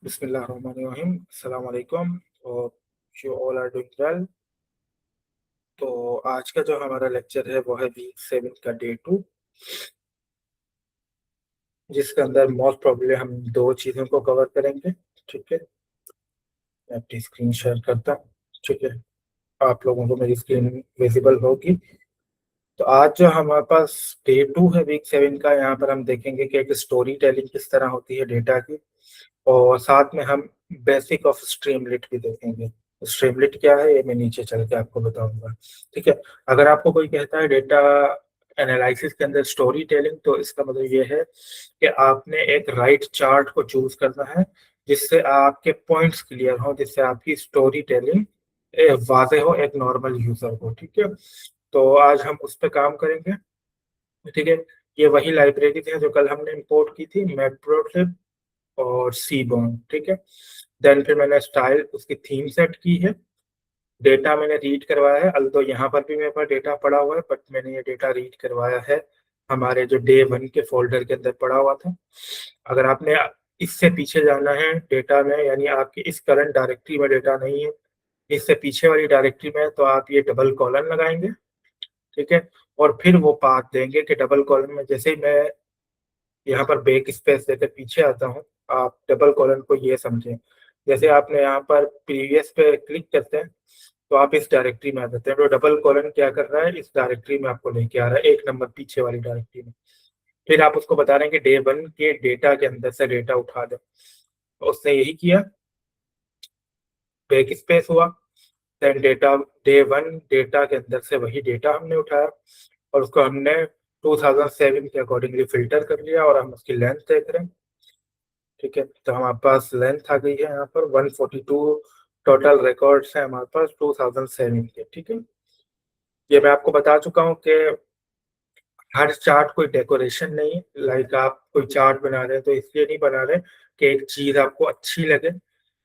बिस्मिल्लाहिर्रहमानिर्रहीम, अस्सलाम वालेकुम। और you all are doing well. तो आज का जो हमारा लेक्चर है वो है वीक 7 का डे 2, जिसके अंदर मोस्ट प्रोबेबली हम दो चीज़ों को कवर करेंगे। ठीक है, मैं अपनी स्क्रीन शेयर करता हूँ। ठीक है, आप लोगों को मेरी स्क्रीन विजिबल होगी। तो आज जो हमारे पास डे 2 है वीक 7 का, यहाँ पर हम देखेंगे कि एक स्टोरी टेलिंग किस तरह होती है डेटा की, और साथ में हम बेसिक ऑफ स्ट्रीमलिट भी देखेंगे। स्ट्रीमलिट क्या है ये मैं नीचे चल के आपको बताऊंगा। ठीक है, अगर आपको कोई कहता है डेटा एनालिसिस के अंदर स्टोरी टेलिंग, तो इसका मतलब ये है कि आपने एक राइट चार्ट को चूज करना है जिससे आपके पॉइंट्स क्लियर हो, जिससे आपकी स्टोरी टेलिंग वाजे हो एक नॉर्मल यूजर को। ठीक है, तो आज हम उस पर काम करेंगे। ठीक है, ये वही लाइब्रेरी है जो कल हमने इंपोर्ट की थी, मैटप्लोट्लिब और सीबॉर्न। ठीक है, देन फिर मैंने स्टाइल उसकी थीम सेट की है। डेटा मैंने रीड करवाया है, अल्दो यहाँ पर भी मेरे पास डेटा पड़ा हुआ है, बट मैंने ये डेटा रीड करवाया है हमारे जो डे 1 के फोल्डर के अंदर पड़ा हुआ था। अगर आपने इससे पीछे जाना है डेटा में, यानी आपकी इस करंट डायरेक्टरी में डेटा नहीं है, इससे पीछे वाली डायरेक्टरी में, तो आप ये डबल कॉलन लगाएंगे। ठीक है, और फिर वो पाथ देंगे कि डबल कॉलन में जैसे ही मैं यहाँ पर बैक स्पेस देकर पीछे आता हूँ, आप डबल कॉलन को ये समझें, जैसे आपने यहाँ पर प्रीवियस पे क्लिक करते हैं तो आप इस डायरेक्टरी में आ जाते हैं। तो डबल कॉलन क्या कर रहा है, इस डायरेक्टरी में आपको लेके आ रहा है, एक नंबर पीछे वाली डायरेक्टरी में। फिर आप उसको बता रहे हैं कि डे 1 के डेटा के अंदर से डेटा उठा दे, तो उसने यही किया, बैक स्पेस हुआ, देन डेटा डे 1 डेटा के अंदर से वही डेटा हमने उठाया और उसको हमने 2007 के अकॉर्डिंगली फिल्टर कर लिया, और हम उसकी लेंथ देख रहे हैं। ठीक है, तो हमारे पास लेंथ आ गई है यहाँ पर 142 टोटल रिकॉर्ड्स हैं हमारे पास 2007 के। ठीक है, ये मैं आपको बता चुका हूँ कि हर चार्ट कोई डेकोरेशन नहीं है। लाइक आप कोई चार्ट बना रहे हैं तो इसलिए नहीं बना रहे कि एक चीज आपको अच्छी लगे,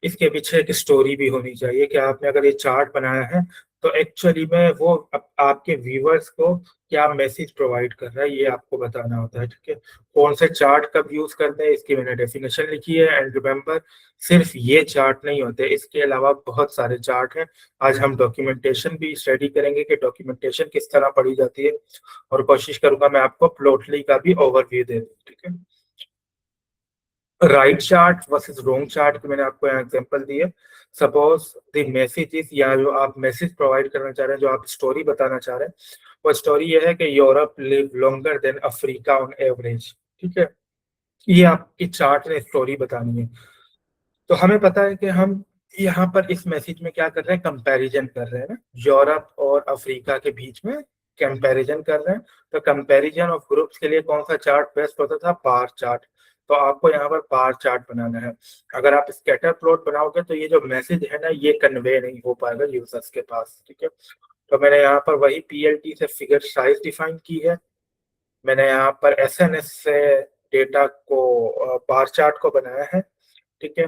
इसके पीछे एक स्टोरी भी होनी चाहिए कि आपने अगर ये चार्ट बनाया है तो एक्चुअली में वो आपके व्यूअर्स को क्या मैसेज प्रोवाइड कर रहा है, ये आपको बताना होता है। ठीक है, कौन से चार्ट कब यूज करते हैं इसकी मैंने डेफिनेशन लिखी है। एंड रिमेंबर, सिर्फ ये चार्ट नहीं होते, इसके अलावा बहुत सारे चार्ट हैं। आज हम डॉक्यूमेंटेशन भी स्टडी करेंगे कि डॉक्यूमेंटेशन किस तरह पढ़ी जाती है, और कोशिश करूंगा मैं आपको प्लॉटली का भी ओवरव्यू दे दूं। ठीक है, right chart versus wrong chart की मैंने आपको यहाँ एग्जांपल दी है। सपोज द मैसेज इज, या जो आप मैसेज प्रोवाइड करना चाह रहे हैं, जो आप स्टोरी बताना चाह रहे हैं, वो स्टोरी ये है कि Europe live longer than Africa on average. ठीक है, ये आपकी चार्ट ने स्टोरी बतानी है। तो हमें पता है कि हम यहाँ पर इस मैसेज में क्या कर रहे हैं, कंपैरिजन कर रहे हैं ना, यूरोप और अफ्रीका के बीच में कंपैरिजन कर रहे हैं। तो कंपैरिजन ऑफ ग्रुप्स के लिए कौन सा चार्ट बेस्ट होता था, बार चार्ट। तो आपको यहाँ पर बार चार्ट बनाना है। अगर आप स्कैटर प्लॉट बनाओगे तो ये जो मैसेज है ना, ये कन्वे नहीं हो पाएगा यूजर्स के पास। ठीक है, तो मैंने यहाँ पर वही पीएलटी से फिगर साइज डिफाइन की है, मैंने यहाँ पर एसएनएस से डेटा को बार चार्ट को बनाया है। ठीक है,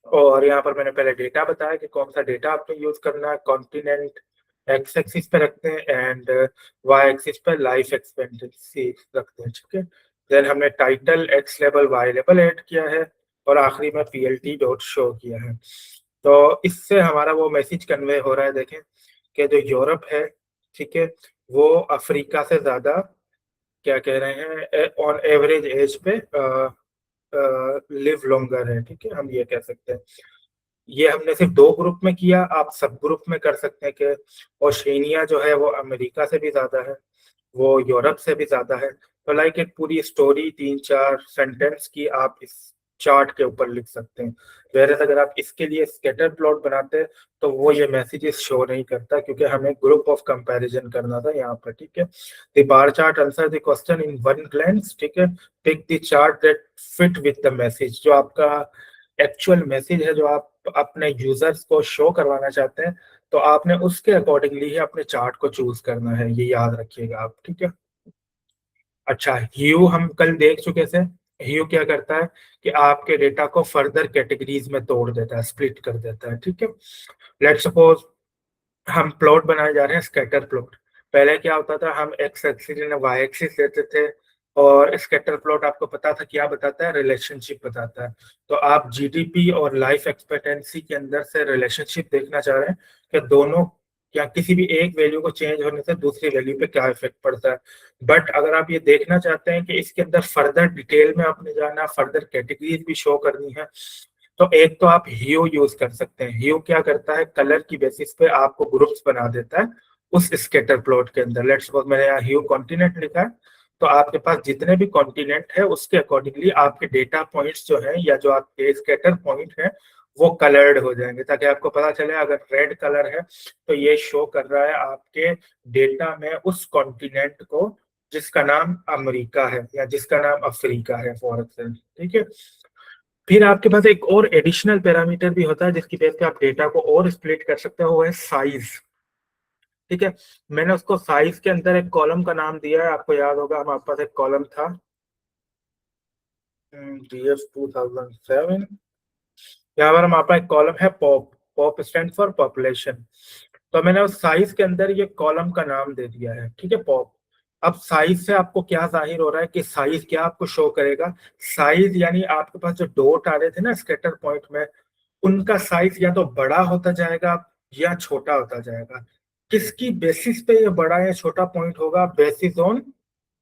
और यहाँ पर मैंने पहले डेटा बताया कि कौन सा डेटा आपको यूज करना है। कॉन्टिनेंट एक्स एक्सिस पे रखते हैं एंड वाई एक्सिस पे लाइफ एक्सपेक्टेंसी रखते हैं। ठीक है, देन हमने title x level Y level add किया है, और आखिरी में पीएलटी डॉट शो किया है। तो इससे हमारा वो मैसेज कन्वे हो रहा है, देखें कि जो यूरोप है, ठीक है, वो अफ्रीका से ज्यादा क्या कह रहे हैं, ऑन एवरेज एज पे लिव लॉन्गर है। ठीक है, हम ये कह सकते हैं। ये हमने सिर्फ दो ग्रुप में किया, आप सब ग्रुप में कर सकते हैं कि ओशेनिया जो है वो अमेरिका से भी ज्यादा है, वो यूरोप से भी ज्यादा है। तो लाइक एक पूरी स्टोरी 3-4 सेंटेंस की आप इस चार्ट के ऊपर लिख सकते हैं। वेरस अगर आप इसके लिए स्कैटर प्लॉट बनाते हैं तो वो ये मैसेजेस शो नहीं करता, क्योंकि हमें ग्रुप ऑफ कंपैरिजन करना था यहाँ पर। ठीक है, the bar chart answer the question in one glance. ठीक है, pick the chart that fit with the message, जो आपका एक्चुअल मैसेज है जो आप अपने यूजर्स को शो करवाना चाहते हैं, तो आपने उसके अकॉर्डिंगली ही अपने चार्ट को चूज करना है, ये याद रखिएगा आप। ठीक है, अच्छा, ह्यू हम कल देख चुके थे। ह्यू क्या करता है कि आपके डेटा को फर्दर कैटेगरीज में तोड़ देता है, स्प्लिट कर देता है। ठीक है, लेट्स सपोज हम प्लॉट बनाए जा रहे हैं, स्कैटर प्लॉट। पहले क्या होता था, हम एक्स एक्सिस वाई एक्सिस लेते थे, और स्कैटर प्लॉट आपको पता था क्या बताता है, रिलेशनशिप बताता है। तो आप जीडीपी और लाइफ एक्सपेक्टेंसी के अंदर से रिलेशनशिप देखना चाह रहे हैं कि दोनों या किसी भी एक वैल्यू को चेंज होने से दूसरी वैल्यू पे क्या इफेक्ट पड़ता है। बट अगर आप ये देखना चाहते हैं कि इसके अंदर फर्दर डिटेल में आपने जाना, फर्दर कैटेगरीज भी शो करनी है, तो एक तो आप ह्यू यूज कर सकते हैं। ह्यू क्या करता है, कलर की बेसिस पे आपको ग्रुप्स बना देता है उस स्कैटर प्लॉट के अंदर। लेट्स सपोज मैंने यहाँ ह्यू कॉन्टिनेंट लिखा है, तो आपके पास जितने भी कॉन्टिनेंट है उसके अकॉर्डिंगली आपके डेटा पॉइंट्स जो है या जो आपके स्कैटर पॉइंट है वो कलर्ड हो जाएंगे, ताकि आपको पता चले अगर रेड कलर है तो ये शो कर रहा है आपके डेटा में उस कॉन्टिनेंट को जिसका नाम अमेरिका है या जिसका नाम अफ्रीका है फॉर एग्जाम्पल। ठीक है, फिर आपके पास एक और एडिशनल पैरामीटर भी होता है जिसकी बेस पे आप डेटा को और स्प्लिट कर सकते हो, वो है साइज। ठीक है, मैंने उसको साइज के अंदर एक कॉलम का नाम दिया है, आपको याद होगा हमारे पास एक कॉलम था DF 2007। यहाँ पर हमारे पास एक कॉलम है pop. Pop stand for population. तो मैंने उस साइज के अंदर ये कॉलम का नाम दे दिया है, ठीक है, पॉप। अब साइज से आपको क्या जाहिर हो रहा है कि साइज क्या आपको शो करेगा, साइज यानी आपके पास जो डॉट आ रहे थे ना स्कैटर पॉइंट में, उनका साइज या तो बड़ा होता जाएगा या छोटा होता जाएगा। किसकी बेसिस पे ये बड़ा या छोटा पॉइंट होगा, basis on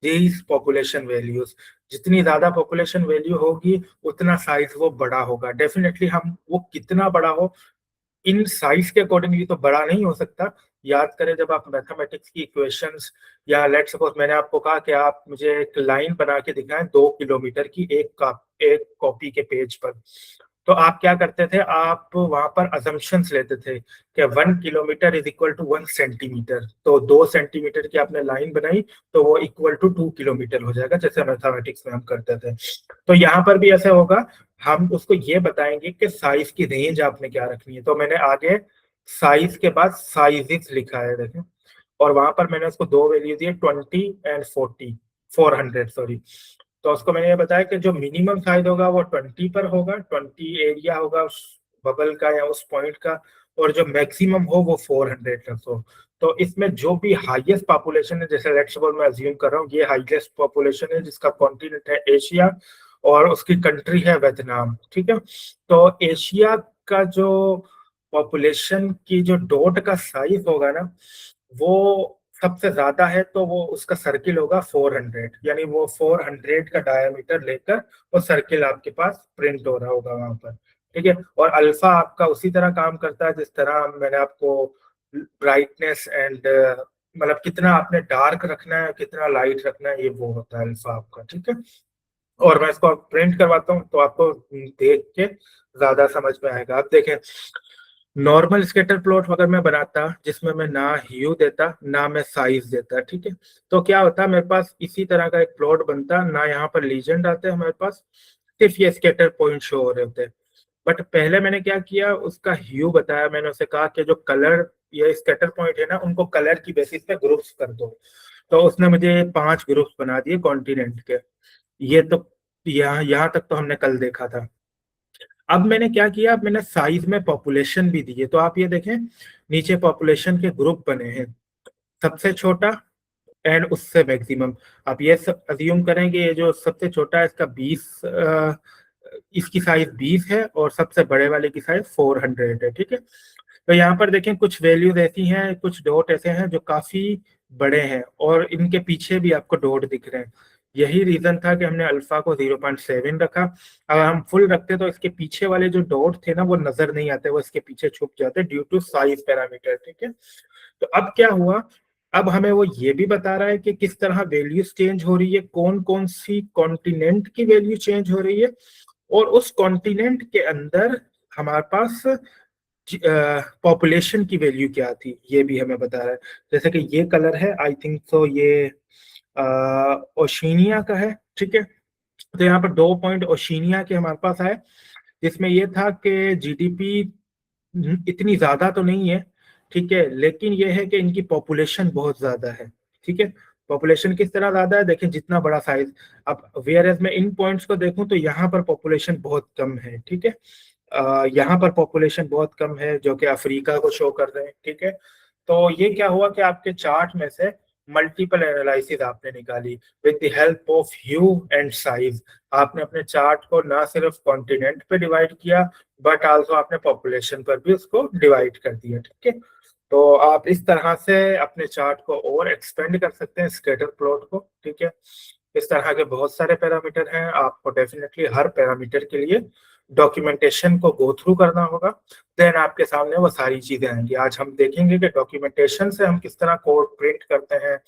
these population values. जितनी ज्यादा पॉपुलेशन वैल्यू होगी उतना साइज वो बड़ा होगा डेफिनेटली। हम वो कितना बड़ा हो इन साइज के अकॉर्डिंगली तो बड़ा नहीं हो सकता। याद करें जब आप मैथमेटिक्स की इक्वेशंस, या लेट सपोज मैंने आपको कहा कि आप मुझे एक लाइन बना के दिखाएं 2 किलोमीटर की एक कॉपी के पेज पर, तो आप क्या करते थे, आप वहां पर अजम्पशंस लेते थे कि 1 kilometre is equal to 1 centimetre. तो 2 सेंटीमीटर की आपने लाइन बनाई तो वो इक्वल टू 2 किलोमीटर हो जाएगा, जैसे मैथमेटिक्स में हम करते थे। तो यहाँ पर भी ऐसे होगा, हम उसको ये बताएंगे कि साइज की रेंज आपने क्या रखनी है। तो मैंने आगे साइज के बाद साइजेस लिखा है देखें, और वहां पर मैंने उसको दो वैल्यू दी है 20 एंड 40, 400 सॉरी। तो उसको मैंने ये बताया कि जो मिनिमम साइज होगा वो 20 पर होगा, 20 एरिया होगा उस बबल का या उस पॉइंट का, और जो मैक्सिमम हो वो 400 तक हो। तो इसमें जो भी हाईएस्ट पॉपुलेशन है, जैसे लेट्स सपोज मैं अज्यूम कर रहा हूँ ये हाईएस्ट पॉपुलेशन है जिसका कॉन्टिनेंट है एशिया और उसकी कंट्री है वियतनाम। ठीक है, तो एशिया का जो पॉपुलेशन की जो डॉट का साइज होगा ना वो सबसे ज्यादा है, तो वो उसका सर्किल होगा 400, यानी वो 400 का डायमीटर लेकर वो सर्किल आपके पास प्रिंट हो रहा होगा वहां पर। ठीक है, और अल्फा आपका उसी तरह काम करता है जिस तरह मैंने आपको ब्राइटनेस एंड मतलब कितना आपने डार्क रखना है कितना लाइट रखना है, ये वो होता है अल्फा आपका। ठीक है, और मैं इसको प्रिंट करवाता हूँ तो आपको देख के ज्यादा समझ में आएगा। आप देखें, नॉर्मल स्कैटर प्लॉट अगर मैं बनाता जिसमें मैं ना ह्यू देता ना मैं साइज देता, ठीक है, तो क्या होता मेरे पास इसी तरह का एक प्लॉट बनता ना, यहाँ पर लीजेंड आते हमारे पास, सिर्फ ये स्कैटर पॉइंट शो हो रहे होते। बट पहले मैंने क्या किया, उसका ह्यू बताया, मैंने उसे कहा कि जो कलर ये स्कैटर पॉइंट है ना उनको कलर की बेसिस पे ग्रुप्स कर दो। तो उसने मुझे 5 ग्रुप्स बना दिए कॉन्टिनेंट के। ये तो यहाँ तक तो हमने कल देखा था। अब मैंने क्या किया, अब मैंने साइज में पॉपुलेशन भी दी है, तो आप ये देखें नीचे पॉपुलेशन के ग्रुप बने हैं, सबसे छोटा एंड उससे मैक्सिमम। आप ये सब अज्यूम करेंगे ये जो सबसे छोटा है इसका 20 इसकी साइज 20 है और सबसे बड़े वाले की साइज 400 है। ठीक है, तो यहाँ पर देखें कुछ वैल्यूज ऐसी हैं, कुछ डॉट ऐसे हैं जो काफी बड़े हैं और इनके पीछे भी आपको डॉट दिख रहे हैं। यही रीजन था कि हमने अल्फा को 0.7 रखा। अगर हम फुल रखते तो इसके पीछे वाले जो डॉट थे ना वो नजर नहीं आते, वो इसके पीछे छुप जाते ड्यू टू साइज पैरामीटर। ठीक है, तो अब क्या हुआ, अब हमें वो ये भी बता रहा है कि किस तरह वैल्यूज चेंज हो रही है, कौन कौन सी कॉन्टिनेंट की वैल्यू चेंज हो रही है, और उस कॉन्टिनेंट के अंदर हमारे पास पॉपुलेशन की वैल्यू क्या थी ये भी हमें बता रहा है। जैसे कि ये कलर है, आई थिंक सो ये ओशिनिया का है। ठीक है, तो यहाँ पर 2 पॉइंट ओशिनिया के हमारे पास आए, जिसमें ये था कि जीडीपी इतनी ज्यादा तो नहीं है, ठीक है, लेकिन ये है कि इनकी पॉपुलेशन बहुत ज्यादा है। ठीक है, पॉपुलेशन किस तरह ज्यादा है देखें, जितना बड़ा साइज। अब वेयर एज मैं इन पॉइंट्स को देखूं तो यहाँ पर पॉपुलेशन बहुत कम है। ठीक है, यहाँ पर पॉपुलेशन बहुत कम है जो कि अफ्रीका को शो कर रहे हैं। ठीक है, तो ये क्या हुआ कि आपके चार्ट में से मल्टीपल एनालिसिस आपने निकाली with the help of hue and size. आपने अपने चार्ट को ना सिर्फ कॉन्टिनेंट पे डिवाइड किया बट आल्सो आपने पॉपुलेशन पर भी उसको डिवाइड कर दिया, ठीक है। तो आप इस तरह से अपने चार्ट को और एक्सपेंड कर सकते हैं, स्कैटर प्लॉट को, ठीक है। इस तरह के बहुत सारे पैरामीटर हैं, आपको डेफिनेटली हर पैरामीटर के लिए डॉक्यूमेंटेशन को गो थ्रू करना होगा, देन आपके सामने वो सारी चीजें आएंगी। आज हम देखेंगे कि डॉक्यूमेंटेशन से हम किस तरह कोड प्रिंट करते हैं,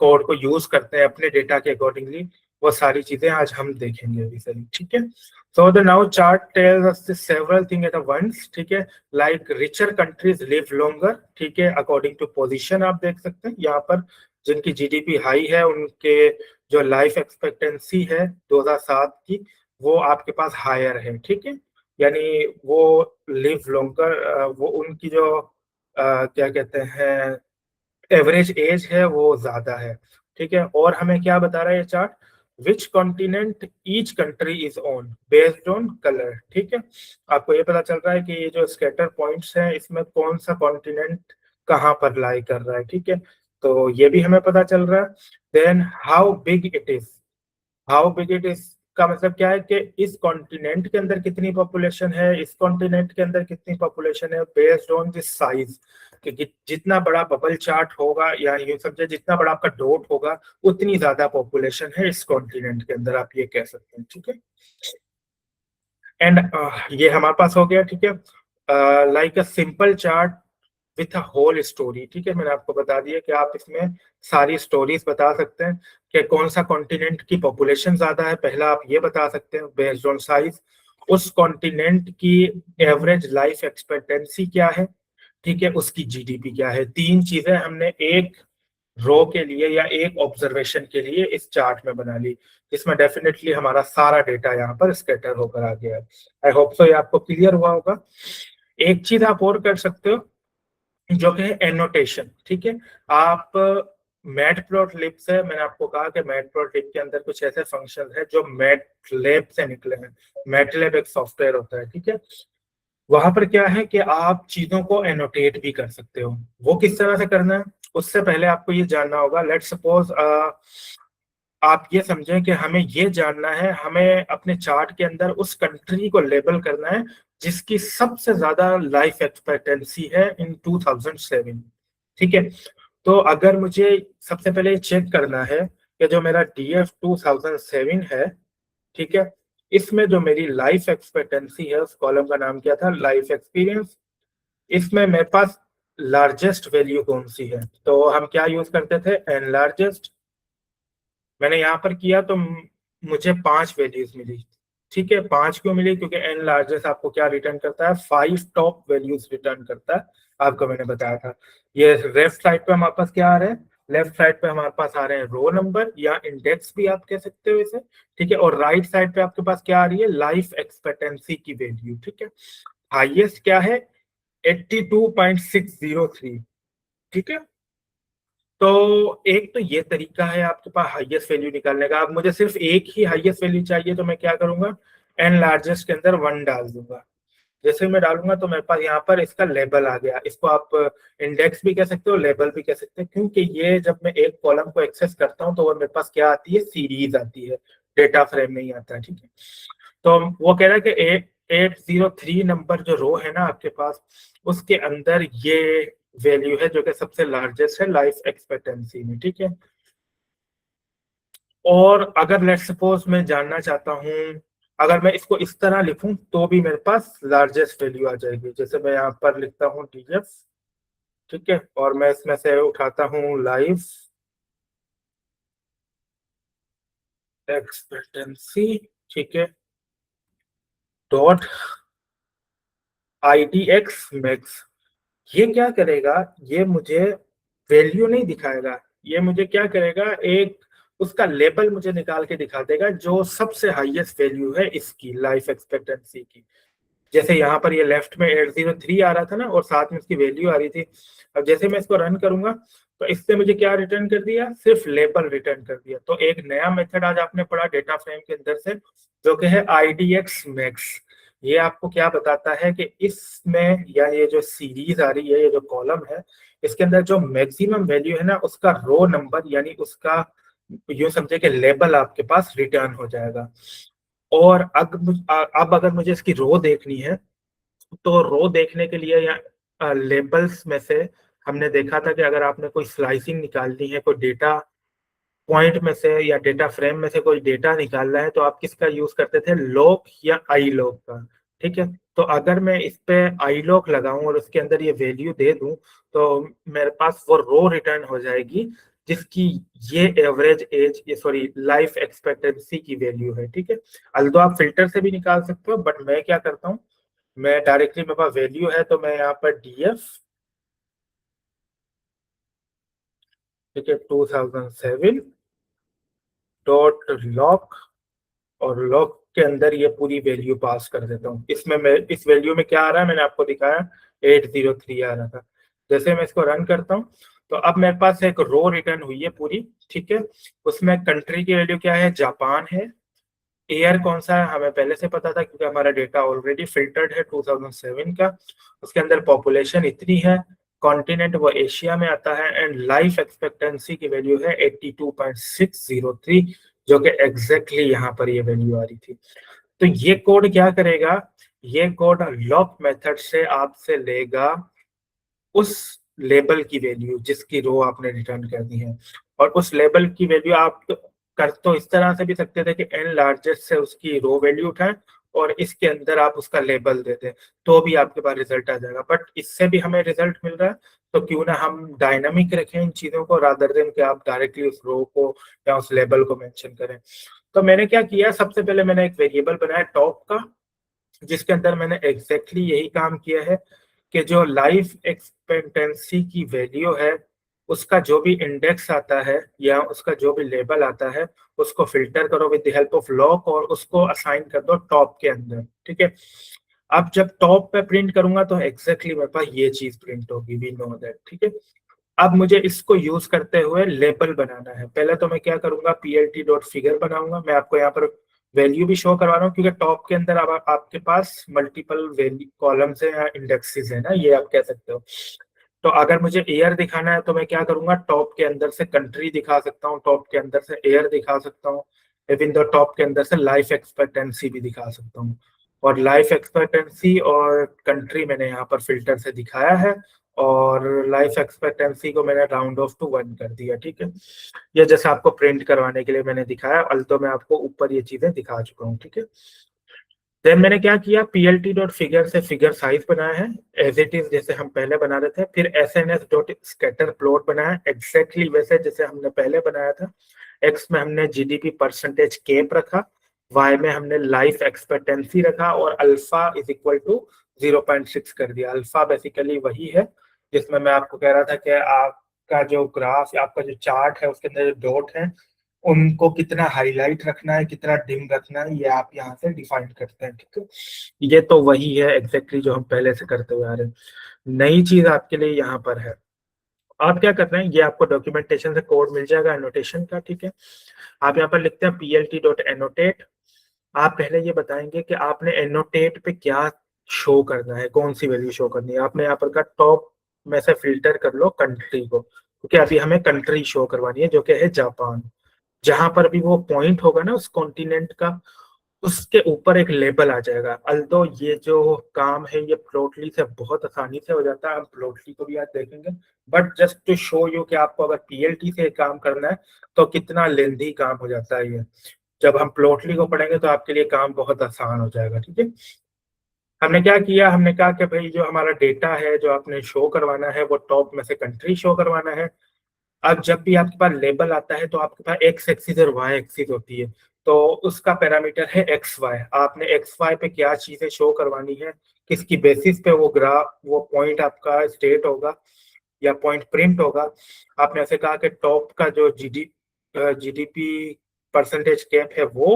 कोड को यूज करते हैं अपने डेटा के अकॉर्डिंगली, वो सारी चीजें आज हम देखेंगे अभी सही, ठीक है। So the now chart tells us several thing at once, ठीक है। Like richer countries live longer, ठीक है, अकॉर्डिंग टू पोजीशन। आप देख सकते हैं यहाँ पर जिनकी जीडीपी हाई है उनके जो लाइफ एक्सपेक्टेंसी है 2007 की, वो आपके पास हायर है, ठीक है। यानी वो लिव लॉन्गर, वो उनकी जो क्या कहते हैं एवरेज एज है वो ज्यादा है, ठीक है। और हमें क्या बता रहा है ये chart, which continent each country is on based on colour, ठीक है। आपको ये पता चल रहा है कि ये जो स्कैटर पॉइंट्स हैं इसमें कौन सा कॉन्टिनेंट कहाँ पर लाई कर रहा है, ठीक है। तो ये भी हमें पता चल रहा है। Then how big it is, how big it is का मतलब क्या है कि इस कॉन्टिनेंट के अंदर कितनी पॉपुलेशन है, इस कॉन्टिनेंट के अंदर कितनी पॉपुलेशन है, बेस्ड ऑन दिस साइज, कि जितना बड़ा बबल चार्ट होगा या यूं समझे जितना बड़ा आपका डॉट होगा उतनी ज्यादा पॉपुलेशन है इस कॉन्टिनेंट के अंदर, आप ये कह सकते हैं, ठीक है। एंड ये हमारे पास हो गया, ठीक है। Like a simple chart with a whole story, ठीक है। मैंने आपको बता दिया कि आप इसमें सारी स्टोरीज बता सकते हैं कि कौन सा कॉन्टिनेंट की पॉपुलेशन ज्यादा है, पहला आप ये बता सकते हैं बेस्ड ऑन साइज, उस कॉन्टिनेंट की एवरेज लाइफ एक्सपेक्टेंसी क्या है, ठीक है, उसकी जीडीपी क्या है। तीन चीजें हमने एक रो के लिए या एक ऑब्जर्वेशन के लिए इस चार्ट में बना ली, जिसमें डेफिनेटली हमारा सारा डेटा यहाँ पर स्कैटर होकर आ गया है। आई होप सो ये आपको क्लियर हुआ होगा। एक चीज आप और कर सकते हो जो कि है एनोटेशन, ठीक है। आप मैटप्लॉटलिब से, मैंने आपको कहा कि मैटप्लॉटलिब के अंदर कुछ ऐसे फंक्शन है जो मैटलैब से निकले हैं। मैटलैब एक सॉफ्टवेयर होता है, ठीक है। वहां पर क्या है कि आप चीजों को एनोटेट भी कर सकते हो। वो किस तरह से करना है उससे पहले आपको ये जानना होगा। लेट्स सपोज आप ये समझें कि हमें ये जानना है, हमें अपने चार्ट के अंदर उस कंट्री को लेबल करना है जिसकी सबसे ज्यादा लाइफ एक्सपेक्टेंसी है इन 2007, ठीक है। तो अगर मुझे सबसे पहले चेक करना है कि जो मेरा DF 2007 है, ठीक है, इसमें जो मेरी लाइफ एक्सपेक्टेंसी है उस कॉलम का नाम क्या था, लाइफ एक्सपीरियंस, इसमें मेरे पास लार्जेस्ट वैल्यू कौन सी है। तो हम क्या यूज करते थे, एन लार्जेस्ट। मैंने यहाँ पर किया तो मुझे 5 वैल्यूज मिली, ठीक है। 5 क्यों मिली, क्योंकि एन लार्जेस्ट आपको क्या रिटर्न करता है, 5 टॉप वैल्यूज रिटर्न करता है। आपको मैंने बताया था। ये लेफ्ट साइड पे हमारे पास क्या आ रहे हैं, लेफ्ट साइड पे हमारे पास आ रहे हैं रो नंबर या इंडेक्स भी आप कह सकते हो इसे, ठीक है। और राइट साइड पे आपके पास क्या आ रही है, लाइफ एक्सपेक्टेंसी की वैल्यू, ठीक है। हाईएस्ट क्या है, 82.603, ठीक है। तो एक तो ये तरीका है आपके पास हाईएस्ट वैल्यू निकालने का। अब मुझे सिर्फ एक ही हाईएस्ट वैल्यू चाहिए तो मैं क्या करूंगा, एन लार्जेस्ट के अंदर 1 डाल दूंगा। जैसे मैं डालूंगा तो मेरे पास यहाँ पर इसका लेबल आ गया। इसको आप इंडेक्स भी कह सकते हो, लेबल भी कह सकते हैं, क्योंकि ये जब मैं एक कॉलम को एक्सेस करता हूँ तो वो मेरे पास क्या आती है, सीरीज आती है, डेटा फ्रेम नहीं आता है, ठीक है। तो वो कह रहा है कि 803 नंबर जो रो है ना आपके पास, उसके अंदर ये वैल्यू है जो कि सबसे लार्जेस्ट है लाइफ एक्सपेक्टेंसी में, ठीक है। और अगर लेट्स सपोज मैं जानना चाहता हूँ, अगर मैं इसको इस तरह लिखूं तो भी मेरे पास लार्जेस्ट वैल्यू आ जाएगी। जैसे मैं यहाँ पर लिखता हूँ DF, ठीक है, और मैं इसमें से उठाता हूँ लाइफ एक्सपेक्टेंसी, ठीक है, डॉट IDX मैक्स। ये क्या करेगा, ये मुझे वैल्यू नहीं दिखाएगा, ये मुझे क्या करेगा, एक उसका लेबल मुझे निकाल के दिखा देगा जो सबसे हाईएस्ट वैल्यू है इसकी लाइफ एक्सपेक्टेंसी की। जैसे यहाँ पर ये लेफ्ट में 803 आ रहा था ना और साथ में इसकी वैल्यू आ रही थी। अब जैसे मैं इसको रन करूंगा तो इससे मुझे क्या रिटर्न कर दिया, सिर्फ लेबल रिटर्न कर दिया। तो एक नया मेथड आज आपने पढ़ा डेटा फ्रेम के अंदर से जो कि है IDX मैक्स। ये आपको क्या बताता है कि इसमें या ये जो सीरीज आ रही है, ये जो कॉलम है, इसके अंदर जो मैक्सिमम वैल्यू है ना, उसका रो नंबर यानी उसका यूं समझे कि लेबल आपके पास रिटर्न हो जाएगा। और अब अगर मुझे इसकी रो देखनी है, तो रो देखने के लिए या लेबल्स में से हमने देखा था कि अगर आपने कोई स्लाइसिंग निकालनी है, कोई डेटा पॉइंट में से या डेटा फ्रेम में से कोई डेटा निकालना है, तो आप किसका यूज करते थे, लॉग या आई लॉग का। ठीक है, तो अगर मैं इस पे आई लॉग लगाऊं और उसके अंदर ये वैल्यू दे दूं, तो मेरे पास वो रो रिटर्न हो जाएगी जिसकी ये एवरेज एज, ये सॉरी लाइफ एक्सपेक्टेंसी की वैल्यू है। ठीक है, अल्दो आप फिल्टर से भी निकाल सकते हो, बट मैं क्या करता हूँ, मैं डायरेक्टली, मेरे पास वैल्यू है तो मैं यहाँ पर डीएफ, ठीक है, 2007 डॉट लॉग, और लॉग के अंदर ये पूरी वैल्यू पास कर देता हूँ। इसमें मैं इस वैल्यू में क्या आ रहा है, मैंने आपको दिखाया 803 आ रहा था। जैसे मैं इसको रन करता हूँ, तो अब मेरे पास एक रो रिटर्न हुई है पूरी। ठीक है, उसमें कंट्री की वैल्यू क्या है, जापान है। ईयर कौन सा है, हमें पहले से पता था क्योंकि हमारा डेटा ऑलरेडी फिल्टर्ड है 2007 का। उसके अंदर पॉपुलेशन इतनी है, कॉन्टिनेंट वो एशिया में आता है, एंड लाइफ एक्सपेक्टेंसी की वैल्यू है 82.603, जो कि एग्जैक्टली यहाँ पर ये वैल्यू आ रही थी। तो ये कोड क्या करेगा, ये कोड लॉक मेथड से आपसे लेगा उस लेबल की वैल्यू जिसकी रो आपने रिटर्न कर दी है, और उस लेबल की वैल्यू आप कर तो इस तरह से भी सकते थे कि एन लार्जेस्ट से उसकी रो वैल्यू उठाएं और इसके अंदर आप उसका लेबल दे दें, तो भी आपके पास रिजल्ट आ जाएगा। बट इससे भी हमें रिजल्ट मिल रहा है, तो क्यों ना हम डायनामिक रखें इन चीजों को, रादर देन कि आप डायरेक्टली उस रो को या उस लेबल को मेंशन करें। तो मैंने क्या किया, सबसे पहले मैंने एक वेरिएबल बनाया टॉप का, जिसके अंदर मैंने एग्जैक्टली यही काम किया है कि जो लाइफ एक्सपेक्टेंसी की वैल्यू है, उसका जो भी इंडेक्स आता है या उसका जो भी लेबल आता है, उसको फिल्टर करो with the help of lock और उसको असाइन कर दो टॉप के अंदर। ठीक है, अब जब टॉप पे प्रिंट करूंगा तो एग्जैक्टली मेरे पास ये चीज प्रिंट होगी, वी नो दैट। ठीक है, अब मुझे इसको यूज करते हुए लेबल बनाना है। पहले तो मैं क्या करूंगा, पीएलटी डॉट फिगर बनाऊंगा। मैं आपको यहाँ पर वैल्यू भी शो करवा रहा हूँ क्योंकि टॉप के अंदर अब आपके पास मल्टीपल वैल्यू कॉलम्स है या इंडेक्सेस है ना, ये आप कह सकते हो। तो अगर मुझे एयर दिखाना है तो मैं क्या करूंगा, टॉप के अंदर से कंट्री दिखा सकता हूँ, टॉप के अंदर से एयर दिखा सकता हूँ, इवन दो टॉप के अंदर से लाइफ एक्सपेक्टेंसी भी दिखा सकता हूँ। और लाइफ एक्सपेक्टेंसी और कंट्री मैंने यहाँ पर फिल्टर से दिखाया है, और लाइफ एक्सपेक्टेंसी को मैंने राउंड ऑफ टू 1 कर दिया। ठीक है, ये जैसे आपको प्रिंट करवाने के लिए मैंने दिखाया, अल्तो मैं आपको ऊपर ये चीजें दिखा चुका हूँ। ठीक है, देन मैंने क्या किया, पीएलटी डॉट फिगर से फिगर साइज बनाया है एज इट इज जैसे हम पहले बना रहे थे। फिर एसएनएस डॉट स्कैटर प्लॉट बनाया एग्जैक्टली वैसे जैसे हमने पहले बनाया था। एक्स में हमने जीडीपी परसेंटेज केप रखा, वाई में हमने लाइफ एक्सपेक्टेंसी रखा, और अल्फा इज इक्वल टू 0.6 कर दिया। अल्फा बेसिकली वही है जिसमें मैं आपको कह रहा था कि आपका जो ग्राफ, आपका जो चार्ट है, उसके अंदर जो डॉट है, उनको कितना हाईलाइट रखना है, कितना डिम रखना है, ये आप यहाँ से डिफाइन करते हैं। ठीक है, ये तो वही है एग्जैक्टली जो हम पहले से करते हुए आ रहे हैं। नई चीज आपके लिए यहाँ पर है, आप क्या कर रहे हैं, ये आपको डॉक्यूमेंटेशन से कोड मिल जाएगा एनोटेशन का। ठीक है, आप यहाँ पर लिखते हैं पीएलटी डॉट एनोटेट। आप पहले ये बताएंगे कि आपने एनोटेट पे क्या शो करना है, कौन सी वैल्यू शो करनी है। आपने यहाँ पर का टॉप में से फिल्टर कर लो कंट्री को, क्योंकि अभी हमें कंट्री शो करवानी है जो कि है जापान। जहां पर भी वो पॉइंट होगा ना उस कॉन्टिनेंट का, उसके ऊपर एक लेबल आ जाएगा। अल्दो ये जो काम है ये प्लॉटली से बहुत आसानी से हो जाता है, हम प्लॉटली को भी आज देखेंगे, but just to show you कि आपको अगर पीएलटी से काम करना है तो कितना लेंथी काम हो जाता है ये। जब हम प्लॉटली को पढ़ेंगे तो आपके लिए काम बहुत आसान हो जाएगा। ठीक है, हमने क्या किया, हमने कहा कि भाई जो हमारा डेटा है जो आपने शो करवाना है वो टॉप में से कंट्री शो करवाना है। अब जब भी आपके पास लेबल आता है तो आपके पास एक्स एक्सिस और वाई एक्सिस होती है, तो उसका पैरामीटर है एक्स वाई। आपने एक्स वाई पे क्या चीजें शो करवानी है, किसकी बेसिस पे वो ग्राफ, वो पॉइंट आपका स्टेट होगा या पॉइंट प्रिंट होगा। आपने ऐसे कहा कि टॉप का जो जीडीपी परसेंटेज कैप है वो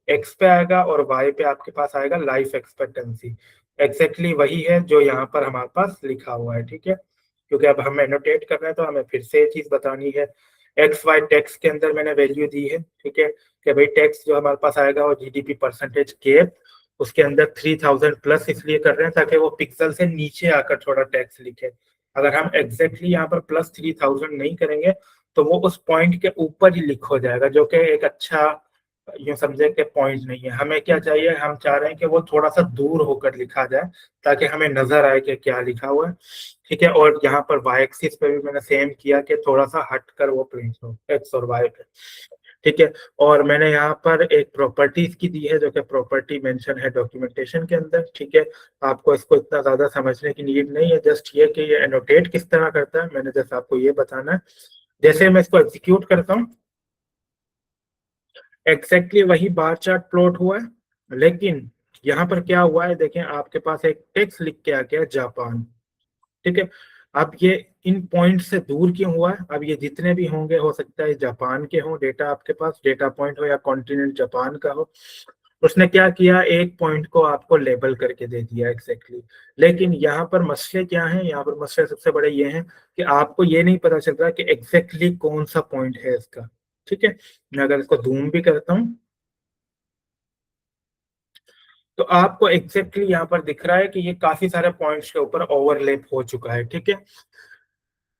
एक्स पे आएगा और वाई पे आपके पास आएगा लाइफ एक्सपेक्टेंसी। एग्जैक्टली वही है जो यहाँ पर हमारे पास लिखा हुआ है। ठीक है, क्योंकि अब हम एनोटेट कर रहे हैं तो हमें फिर से ये चीज बतानी है। एक्स वाई टेक्स्ट के अंदर मैंने वैल्यू दी है। ठीक है, कि भाई टेक्स्ट जो हमारे पास आएगा वो जीडीपी परसेंटेज केप, उसके अंदर 3000 प्लस इसलिए कर रहे हैं ताकि वो पिक्सल से नीचे आकर थोड़ा टेक्स्ट लिखे। अगर हम एग्जैक्टली यहाँ पर +3000 नहीं करेंगे तो वो उस पॉइंट के ऊपर ही लिख हो जाएगा, जो कि एक अच्छा ये समझे कि पॉइंट नहीं है। हमें क्या चाहिए, हम चाह रहे हैं कि वो थोड़ा सा दूर होकर लिखा जाए ताकि हमें नजर आए कि क्या लिखा हुआ है। ठीक है, और यहाँ पर वाई एक्सिस पे भी मैंने सेम किया कि थोड़ा सा हटकर वो प्रिंट हो एक्स और वाई पे। ठीक है, और मैंने यहाँ पर एक प्रॉपर्टीज की दी है जो कि प्रॉपर्टी मेंशन है डॉक्यूमेंटेशन के अंदर। ठीक है, आपको इसको इतना ज्यादा समझने की नीड नहीं है, जस्ट ये कि ये एनोटेट किस तरह करता है, मैंने जस्ट आपको ये बताना है। जैसे मैं इसको एग्जीक्यूट करता हूँ, एग्जैक्टली वही बार चार्ट प्लॉट हुआ है, लेकिन यहाँ पर क्या हुआ है देखें, आपके पास एक टेक्स्ट लिख के आ गया जापान। ठीक है, अब ये इन पॉइंट से दूर क्यों हुआ है, अब ये जितने भी होंगे हो सकता है जापान के हों, डेटा आपके पास डेटा पॉइंट हो या कॉन्टिनेंट जापान का हो। उसने क्या किया, एक पॉइंट को आपको लेबल करके दे दिया एग्जैक्टली। लेकिन यहाँ पर मसले क्या है, यहाँ पर मसले सबसे बड़े ये हैं कि आपको ये नहीं पता चल रहा कि एग्जैक्टली कौन सा पॉइंट है इसका। ठीक है, मैं अगर इसको जूम भी करता हूँ तो आपको एग्जैक्टली यहाँ पर दिख रहा है कि ये काफी सारे पॉइंट्स के ऊपर ओवरलैप हो चुका है। ठीक है,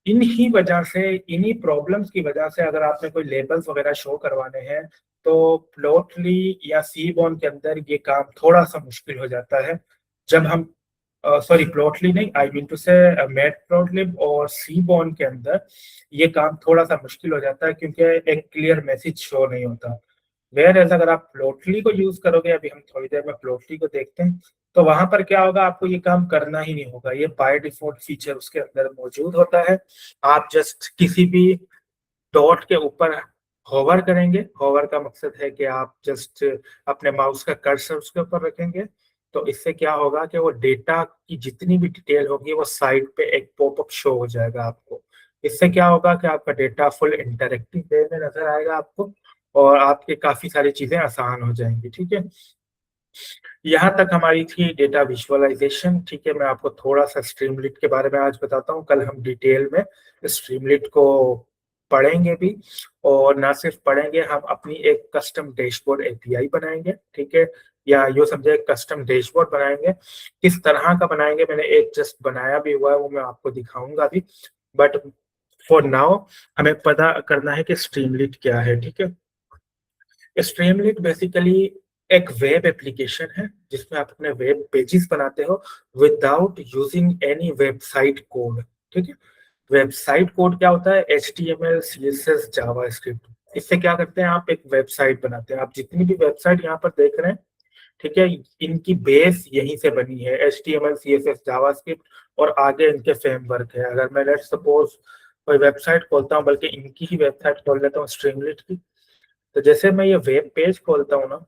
इन्हीं वजह से, इन्हीं प्रॉब्लम्स की वजह से अगर आपने कोई लेबल्स वगैरह शो करवाने हैं तो प्लॉटली या सी बॉन के अंदर ये काम थोड़ा सा मुश्किल हो जाता है। जब हम सॉरी प्लॉटली नहीं, आई मीन टू से मैटप्लॉटलिब और सी बॉन के अंदर ये काम थोड़ा सा मुश्किल हो जाता है क्योंकि एक क्लियर मैसेज शो नहीं होता। वेयर एज अगर आप प्लॉटली को यूज करोगे, अभी हम थोड़ी देर में प्लॉटली को देखते हैं, तो वहां पर क्या होगा, आपको ये काम करना ही नहीं होगा, ये बाय डिफॉल्ट फीचर उसके अंदर मौजूद होता है। आप जस्ट किसी भी डॉट के ऊपर होवर करेंगे, होवर का मकसद है कि आप जस्ट अपने माउस का कर्सर उसके ऊपर रखेंगे, तो इससे क्या होगा कि वो डेटा की जितनी भी डिटेल होगी वो साइड पे एक पॉपअप शो हो जाएगा आपको। इससे क्या होगा कि आपका डेटा फुल इंटरेक्टिव वे में नजर आएगा आपको, और आपकी काफी सारी चीजें आसान हो जाएंगी। ठीक है, यहाँ तक हमारी थी डेटा विजुअलाइजेशन। ठीक है, मैं आपको थोड़ा सा स्ट्रीमलिट के बारे में आज बताता हूँ, कल हम डिटेल में स्ट्रीमलिट को पढ़ेंगे भी, और ना सिर्फ पढ़ेंगे, हम अपनी एक कस्टम डैशबोर्ड एपीआई बनाएंगे। ठीक है, या यो समझे कस्टम डैशबोर्ड बनाएंगे। किस तरह का बनाएंगे, मैंने एक जस्ट बनाया भी हुआ है, वो मैं आपको दिखाऊंगा भी, बट फॉर नाउ हमें पता करना है कि स्ट्रीमलिट क्या है। ठीक है, स्ट्रीमलिट बेसिकली एक वेब एप्लीकेशन है जिसमें आप अपने वेब पेजेस बनाते हो without using any website code. ठीक है, वेबसाइट कोड क्या होता है, HTML CSS जावास्क्रिप्ट। इससे क्या करते हैं, आप एक वेबसाइट बनाते हैं। आप जितनी भी वेबसाइट यहाँ पर देख रहे हैं, ठीक है, इनकी बेस यहीं से बनी है, HTML CSS जावास्क्रिप्ट, और आगे इनके फ्रेमवर्क है। अगर मैं लेट्स सपोज कोई वेबसाइट खोलता हूँ, बल्कि इनकी ही वेबसाइट खोल लेता हूँ स्ट्रीमलिट की, तो जैसे मैं ये वेब पेज खोलता हूँ ना,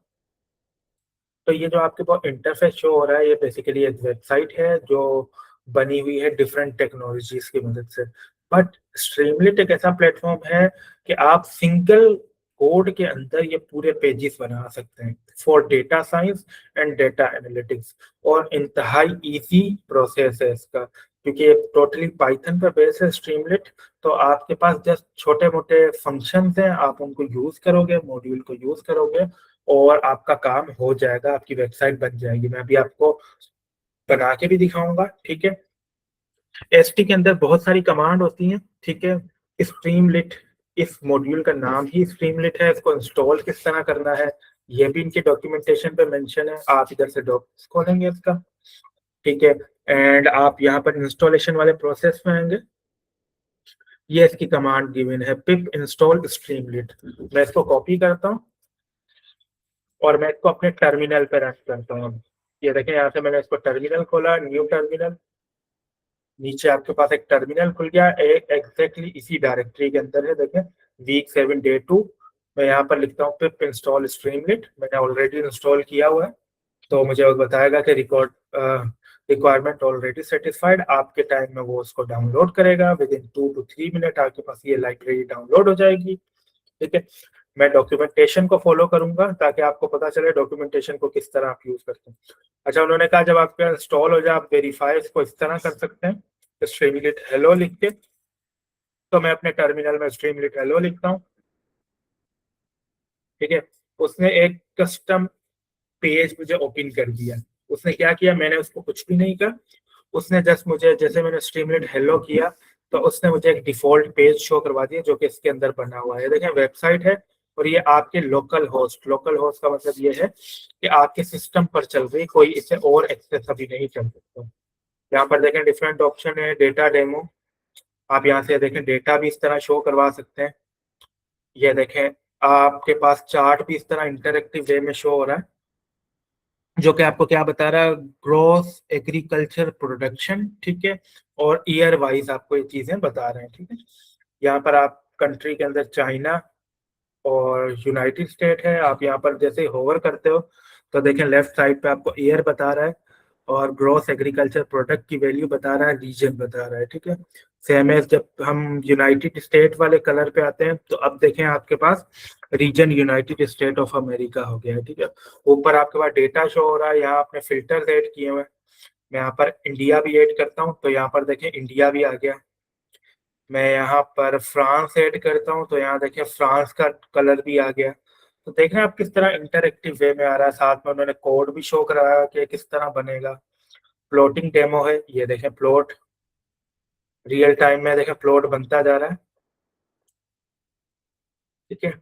तो ये जो आपके पास इंटरफेस शो हो रहा है, ये बेसिकली एक वेबसाइट है जो बनी हुई है डिफरेंट टेक्नोलॉजीज की मदद से। बट स्ट्रीमलिट एक ऐसा प्लेटफॉर्म है कि आप सिंगल कोड के अंदर ये पूरे पेजेस बना सकते हैं for data science and data analytics, और इंतहाई इजी प्रोसेस है इसका, क्योंकि ये टोटली पाइथन पर बेस है स्ट्रीमलिट। तो आपके पास जस्ट छोटे मोटे फंक्शंस हैं, आप उनको यूज करोगे, मॉड्यूल को यूज करोगे, और आपका काम हो जाएगा, आपकी वेबसाइट बन जाएगी। मैं अभी आपको बना के भी दिखाऊंगा। ठीक है, एसटी के अंदर बहुत सारी कमांड होती हैं। ठीक है, स्ट्रीमलिट, इस मॉड्यूल का नाम ही स्ट्रीमलिट है, इसको इंस्टॉल किस तरह करना है ये भी इनके डॉक्यूमेंटेशन पे मेंशन है। आप इधर से डॉक्यूमेंट्स खोलेंगे इसका। ठीक है, एंड आप यहाँ पर इंस्टॉलेशन वाले प्रोसेस में आएंगे, ये इसकी कमांड गिवन है, पिप इंस्टॉल स्ट्रीमलिट। मैं इसको कॉपी करता हूँ और मैं इसको अपने टर्मिनल पे रन करता हूँ। ये देखें, यहाँ से मैंने इसको टर्मिनल खोला, न्यू टर्मिनल, नीचे आपके पास एक टर्मिनल खुल गया, एक एग्जैक्टली इसी डायरेक्टरी के अंदर है। देखें, week 7 day 2, मैं यहाँ पर लिखता हूँ पिप इंस्टॉल स्ट्रीमलिट, मैंने ऑलरेडी इंस्टॉल किया हुआ है, तो मुझे वो बताएगा कि रिक्वायरमेंट ऑलरेडी सेटिस्फाइड। आपके टाइम में वो उसको डाउनलोड करेगा, विद इन 2 to 3 मिनट आपके पास ये लाइब्रेरी डाउनलोड हो जाएगी। ठीक है, मैं डॉक्यूमेंटेशन को फॉलो करूंगा ताकि आपको पता चले डॉक्यूमेंटेशन को किस तरह आप यूज करते हैं। अच्छा, उन्होंने कहा जब आपके इंस्टॉल हो जाए आप वेरीफाई इसको इस तरह कर सकते हैं, स्ट्रीमलिट हेलो लिख के। तो मैं अपने टर्मिनल में स्ट्रीमलिट हेलो लिखता हूँ। ठीक है, उसने एक कस्टम पेज मुझे ओपन कर दिया। उसने क्या किया, मैंने उसको कुछ भी नहीं कहा, उसने जस्ट मुझे, जैसे मैंने स्ट्रीमलीट हेलो किया तो उसने मुझे एक डिफॉल्ट पेज शो करवा दिया जो कि इसके अंदर बना हुआ है। देखें वेबसाइट है और ये आपके लोकल होस्ट का मतलब ये है कि आपके सिस्टम पर चल रही, कोई इसे और एक्सेस अभी नहीं कर सकता। यहाँ पर देखें डिफरेंट ऑप्शन है, डेटा डेमो, आप यहाँ से देखें डेटा भी इस तरह शो करवा सकते हैं। ये देखें आपके पास चार्ट भी इस तरह इंटरेक्टिव वे में शो हो रहा है जो कि आपको क्या बता रहा है, ग्रोथ एग्रीकल्चर प्रोडक्शन, ठीक है, और ईयर वाइज आपको ये चीजें बता रहे हैं, ठीक है। यहाँ पर आप कंट्री के अंदर चाइना और यूनाइटेड स्टेट है, आप यहाँ पर जैसे होवर करते हो तो देखें लेफ्ट साइड पे आपको ईयर बता रहा है और ग्रोस एग्रीकल्चर प्रोडक्ट की वैल्यू बता रहा है, रीजन बता रहा है, ठीक है। सेम एज जब हम यूनाइटेड स्टेट वाले कलर पे आते हैं तो अब देखें आपके पास region United State of America हो गया है, ठीक है। ऊपर आपके पास डेटा शो हो रहा है, यहाँ आपने फिल्टर ऐड किए हुए हैं। मैं यहाँ पर इंडिया भी ऐड करता हूँ तो यहाँ पर देखें इंडिया भी आ गया। मैं यहाँ पर फ्रांस ऐड करता हूँ तो यहाँ देखें फ्रांस का कलर भी आ गया। तो देख रहे हैं आप किस तरह इंटरेक्टिव वे में आ रहा है, साथ में उन्होंने कोड भी शो कराया कि किस तरह बनेगा। प्लॉटिंग डेमो है, ये देखें प्लॉट रियल टाइम में देखें प्लॉट बनता जा रहा है, ठीक है।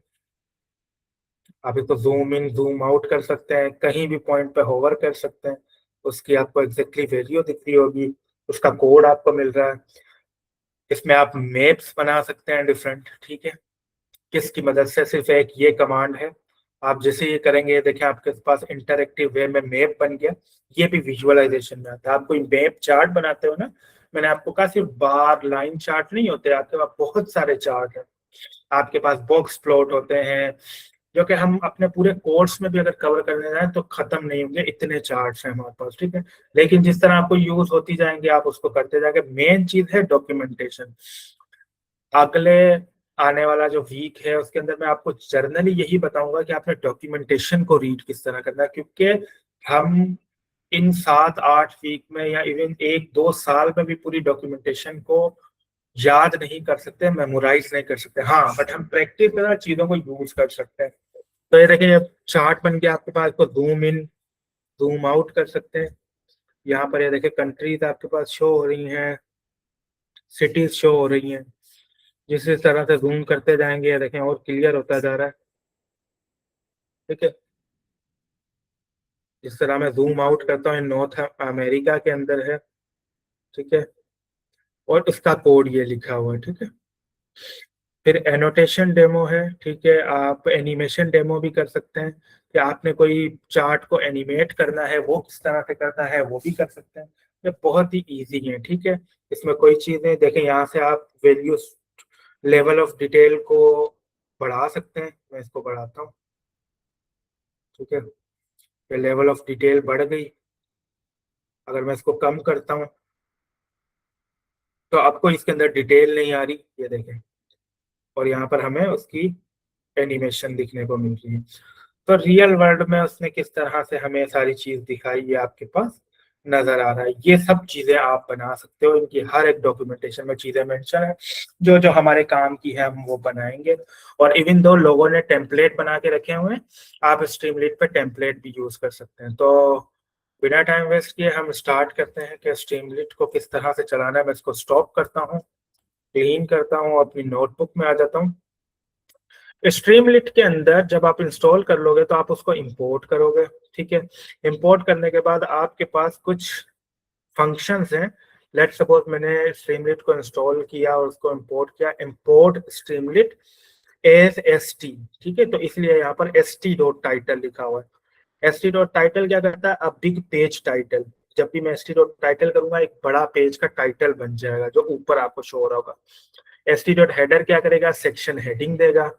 आप इसको जूम इन जूम आउट कर सकते हैं, कहीं भी पॉइंट पे होवर कर सकते हैं, उसकी आपको एग्जैक्टली वैल्यू दिख रही होगी, उसका कोड आपको मिल रहा है। इसमें आप मैप्स बना सकते हैं डिफरेंट, ठीक है। किसकी मदद से, सिर्फ एक ये कमांड है, आप जैसे ये करेंगे देखें आपके पास इंटरेक्टिव वे में मैप बन गया। ये भी विजुअलाइजेशन में आता है। आप कोई मैप चार्ट बनाते हो ना, मैंने आपको कहा सिर्फ बार लाइन चार्ट नहीं होते, आपके पास बहुत सारे चार्ट हैं, आपके पास बॉक्स प्लॉट होते हैं जो कि हम अपने पूरे कोर्स में भी अगर कवर करने जाए तो खत्म नहीं होंगे, इतने चार्ट्स हैं हमारे पास, ठीक है। लेकिन जिस तरह आपको यूज होती जाएंगे आप उसको करते जाएंगे। मेन चीज है डॉक्यूमेंटेशन। अगले आने वाला जो वीक है उसके अंदर मैं आपको जर्नली यही बताऊंगा कि आपने डॉक्यूमेंटेशन को रीड किस तरह करना है, क्योंकि हम इन 7-8 वीक में या इवन 1-2 साल में भी पूरी डॉक्यूमेंटेशन को याद नहीं कर सकते, मेमोराइज नहीं कर सकते, हाँ बट हम प्रैक्टिस करना चीजों को यूज कर सकते हैं। तो ये देखिए चार्ट बन गया आपके पास, को जूम इन जूम आउट कर सकते हैं। यहाँ पर ये देखिए कंट्रीज आपके पास शो हो रही हैं, सिटीज शो हो रही हैं। जिस तरह से जूम करते जाएंगे ये देखें और क्लियर होता जा रहा है, ठीक है। जिस तरह मैं जूम आउट करता हूँ नॉर्थ अमेरिका के अंदर है, ठीक है, और उसका कोड ये लिखा हुआ है, ठीक है। फिर एनोटेशन डेमो है, ठीक है, आप एनिमेशन डेमो भी कर सकते हैं कि आपने कोई चार्ट को एनिमेट करना है वो किस तरह से करना है वो भी कर सकते हैं। ये बहुत ही इजी है, ठीक है। इसमें कोई चीज़ नहीं, देखें यहाँ से आप वैल्यू लेवल ऑफ डिटेल को बढ़ा सकते हैं। मैं इसको बढ़ाता हूँ, ठीक है, ये लेवल ऑफ डिटेल बढ़ गई। अगर मैं इसको कम करता हूँ तो आपको इसके अंदर डिटेल नहीं आ रही, ये देखें, और यहाँ पर हमें उसकी एनिमेशन दिखने को मिल रही है। तो रियल वर्ल्ड में उसने किस तरह से हमें सारी चीज दिखाई ये आपके पास नजर आ रहा है। ये सब चीजें आप बना सकते हो, इनकी हर एक डॉक्यूमेंटेशन में चीजें मेंशन है जो जो हमारे काम की है हम वो बनाएंगे। और इवन दो लोगों ने टेम्पलेट बना के रखे हुए हैं, आप स्ट्रीमलीट पे टेम्पलेट भी यूज कर सकते हैं। तो बिना टाइम वेस्ट किए हम स्टार्ट करते हैं कि स्ट्रीमलीट को किस तरह से चलाना है। मैं इसको स्टॉप करता हूँ, क्लीन करता हूँ, अपनी नोटबुक में आ जाता हूँ। स्ट्रीमलिट के अंदर जब आप इंस्टॉल कर लोगे तो आप उसको इंपोर्ट करोगे, ठीक है। इंपोर्ट करने के बाद आपके पास कुछ फंक्शंस हैं। लेट्स सपोज मैंने स्ट्रीमलिट को इंस्टॉल किया और उसको इंपोर्ट किया, इंपोर्ट स्ट्रीमलिट एस एस टी, ठीक है। तो इसलिए यहाँ पर एस टी डॉट टाइटल लिखा हुआ है। एस टी डॉट टाइटल क्या करता है, अब बिग पेज टाइटल। जब भी मैं एस टी डॉट टाइटल करूंगा एक बड़ा पेज का टाइटल बन जाएगा जो ऊपर आपको शो हो रहा होगा। एस टी डॉट हेडर क्या करेगा, सेक्शन हेडिंग देगा।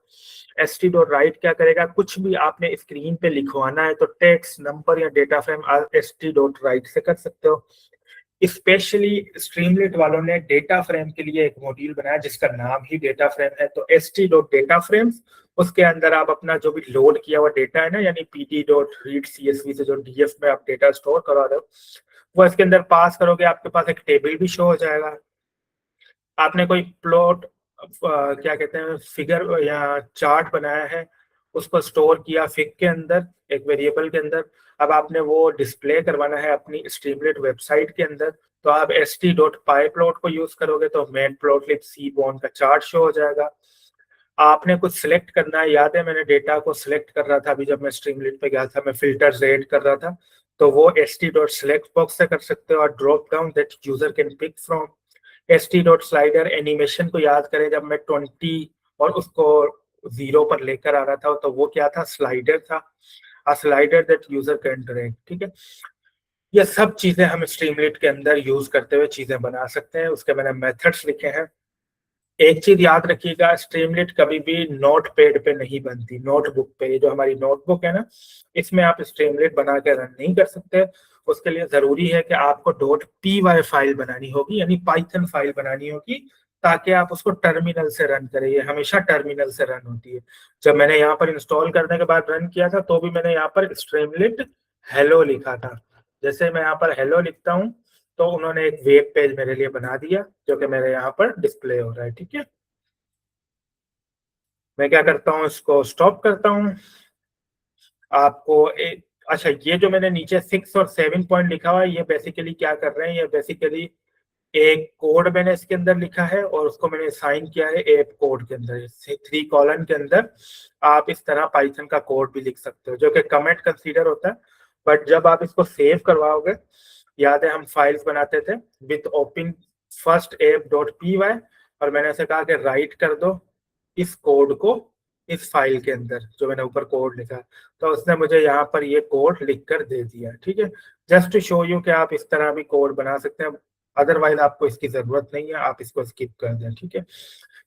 एस टी डॉट राइट क्या करेगा, कुछ भी आपने स्क्रीन पे लिखवाना है तो टेक्स्ट नंबर या data frame S T dot right से कर सकते हो। स्पेशली स्ट्रीमलेट वालों ने डेटा फ्रेम के लिए एक मॉड्यूल बनाया जिसका नाम ही डेटा फ्रेम है। तो S T dot data frames, उसके अंदर आप अपना जो भी लोड किया हुआ डेटा है ना, यानी पीटी डॉट रीड सीएसवी से जो डीएफ में आप डेटा स्टोर करा रहे हो वो इसके अंदर पास करोगे, आपके पास एक टेबल भी शो हो जाएगा। आपने कोई प्लॉट क्या कहते हैं फिगर या चार्ट बनाया है, उसको स्टोर किया फिग के अंदर एक वेरिएबल के अंदर, अब आपने वो डिस्प्ले करवाना है अपनी स्ट्रीमलेट वेबसाइट के अंदर, तो आप st.pyplot को यूज करोगे तो matplotlib cbond का चार्ट शो हो जाएगा। आपने कुछ सिलेक्ट करना है, याद है मैंने डेटा को सिलेक्ट कर रहा था अभी जब मैं स्ट्रीमलीट पे गया था, मैं फिल्टर्स ऐड कर रहा था, तो वो st.select बॉक्स से कर सकते हो और drop down that user can pick from. st.slider animation को याद करें, जब मैं 20 और उसको 0 पर लेकर आ रहा था तो वो क्या था, स्लाइडर था, a slider that user can drag. ठीक है, ये सब चीजें हम स्ट्रीमलीट के अंदर यूज करते हुए चीजें बना सकते हैं। उसके मैंने मेथड्स लिखे हैं। एक चीज याद रखिएगा, स्ट्रीमलीट कभी भी नोट पैड पे नहीं बनती, नोटबुक पे। ये जो हमारी नोटबुक है ना, इसमें आप स्ट्रीमलीट बना के रन नहीं कर सकते। उसके लिए जरूरी है कि आपको .py फाइल बनानी होगी, यानी पाइथन फाइल बनानी होगी, ताकि आप उसको टर्मिनल से रन करें। ये हमेशा टर्मिनल से रन होती है। जब मैंने यहाँ पर इंस्टॉल करने के बाद रन किया था तो भी मैंने यहाँ पर स्ट्रीमलीट हेलो लिखा था। जैसे मैं यहाँ पर हेलो लिखता हूँ तो उन्होंने एक वेब पेज मेरे लिए बना दिया जो कि मेरे यहाँ पर डिस्प्ले हो रहा है। ठीक है, मैं क्या करता हूँ, इसको स्टॉप करता हूँ। आपको एक, अच्छा, ये जो मैंने नीचे 6 और 7 पॉइंट लिखा हुआ है, ये बेसिकली क्या कर रहे हैं, ये बेसिकली एक कोड मैंने इसके अंदर लिखा है और उसको मैंने साइन किया है एप कोड के अंदर। 3 कॉलन के अंदर आप इस तरह पाइथन का कोड भी लिख सकते हो जो कि कमेंट कंसीडर होता है। बट जब आप इसको सेव करवाओगे, याद है हम फाइल्स बनाते थे with open first app dot P Y, और मैंने ऐसे कहा कि राइट कर दो इस कोड को इस फाइल के अंदर जो मैंने ऊपर कोड लिखा है। तो उसने मुझे यहाँ पर ये कोड लिख कर दे दिया। ठीक है, जस्ट टू शो यू कि आप इस तरह भी कोड बना सकते हैं। अदरवाइज आपको इसकी जरूरत नहीं है, आप इसको स्किप कर दें। ठीक है,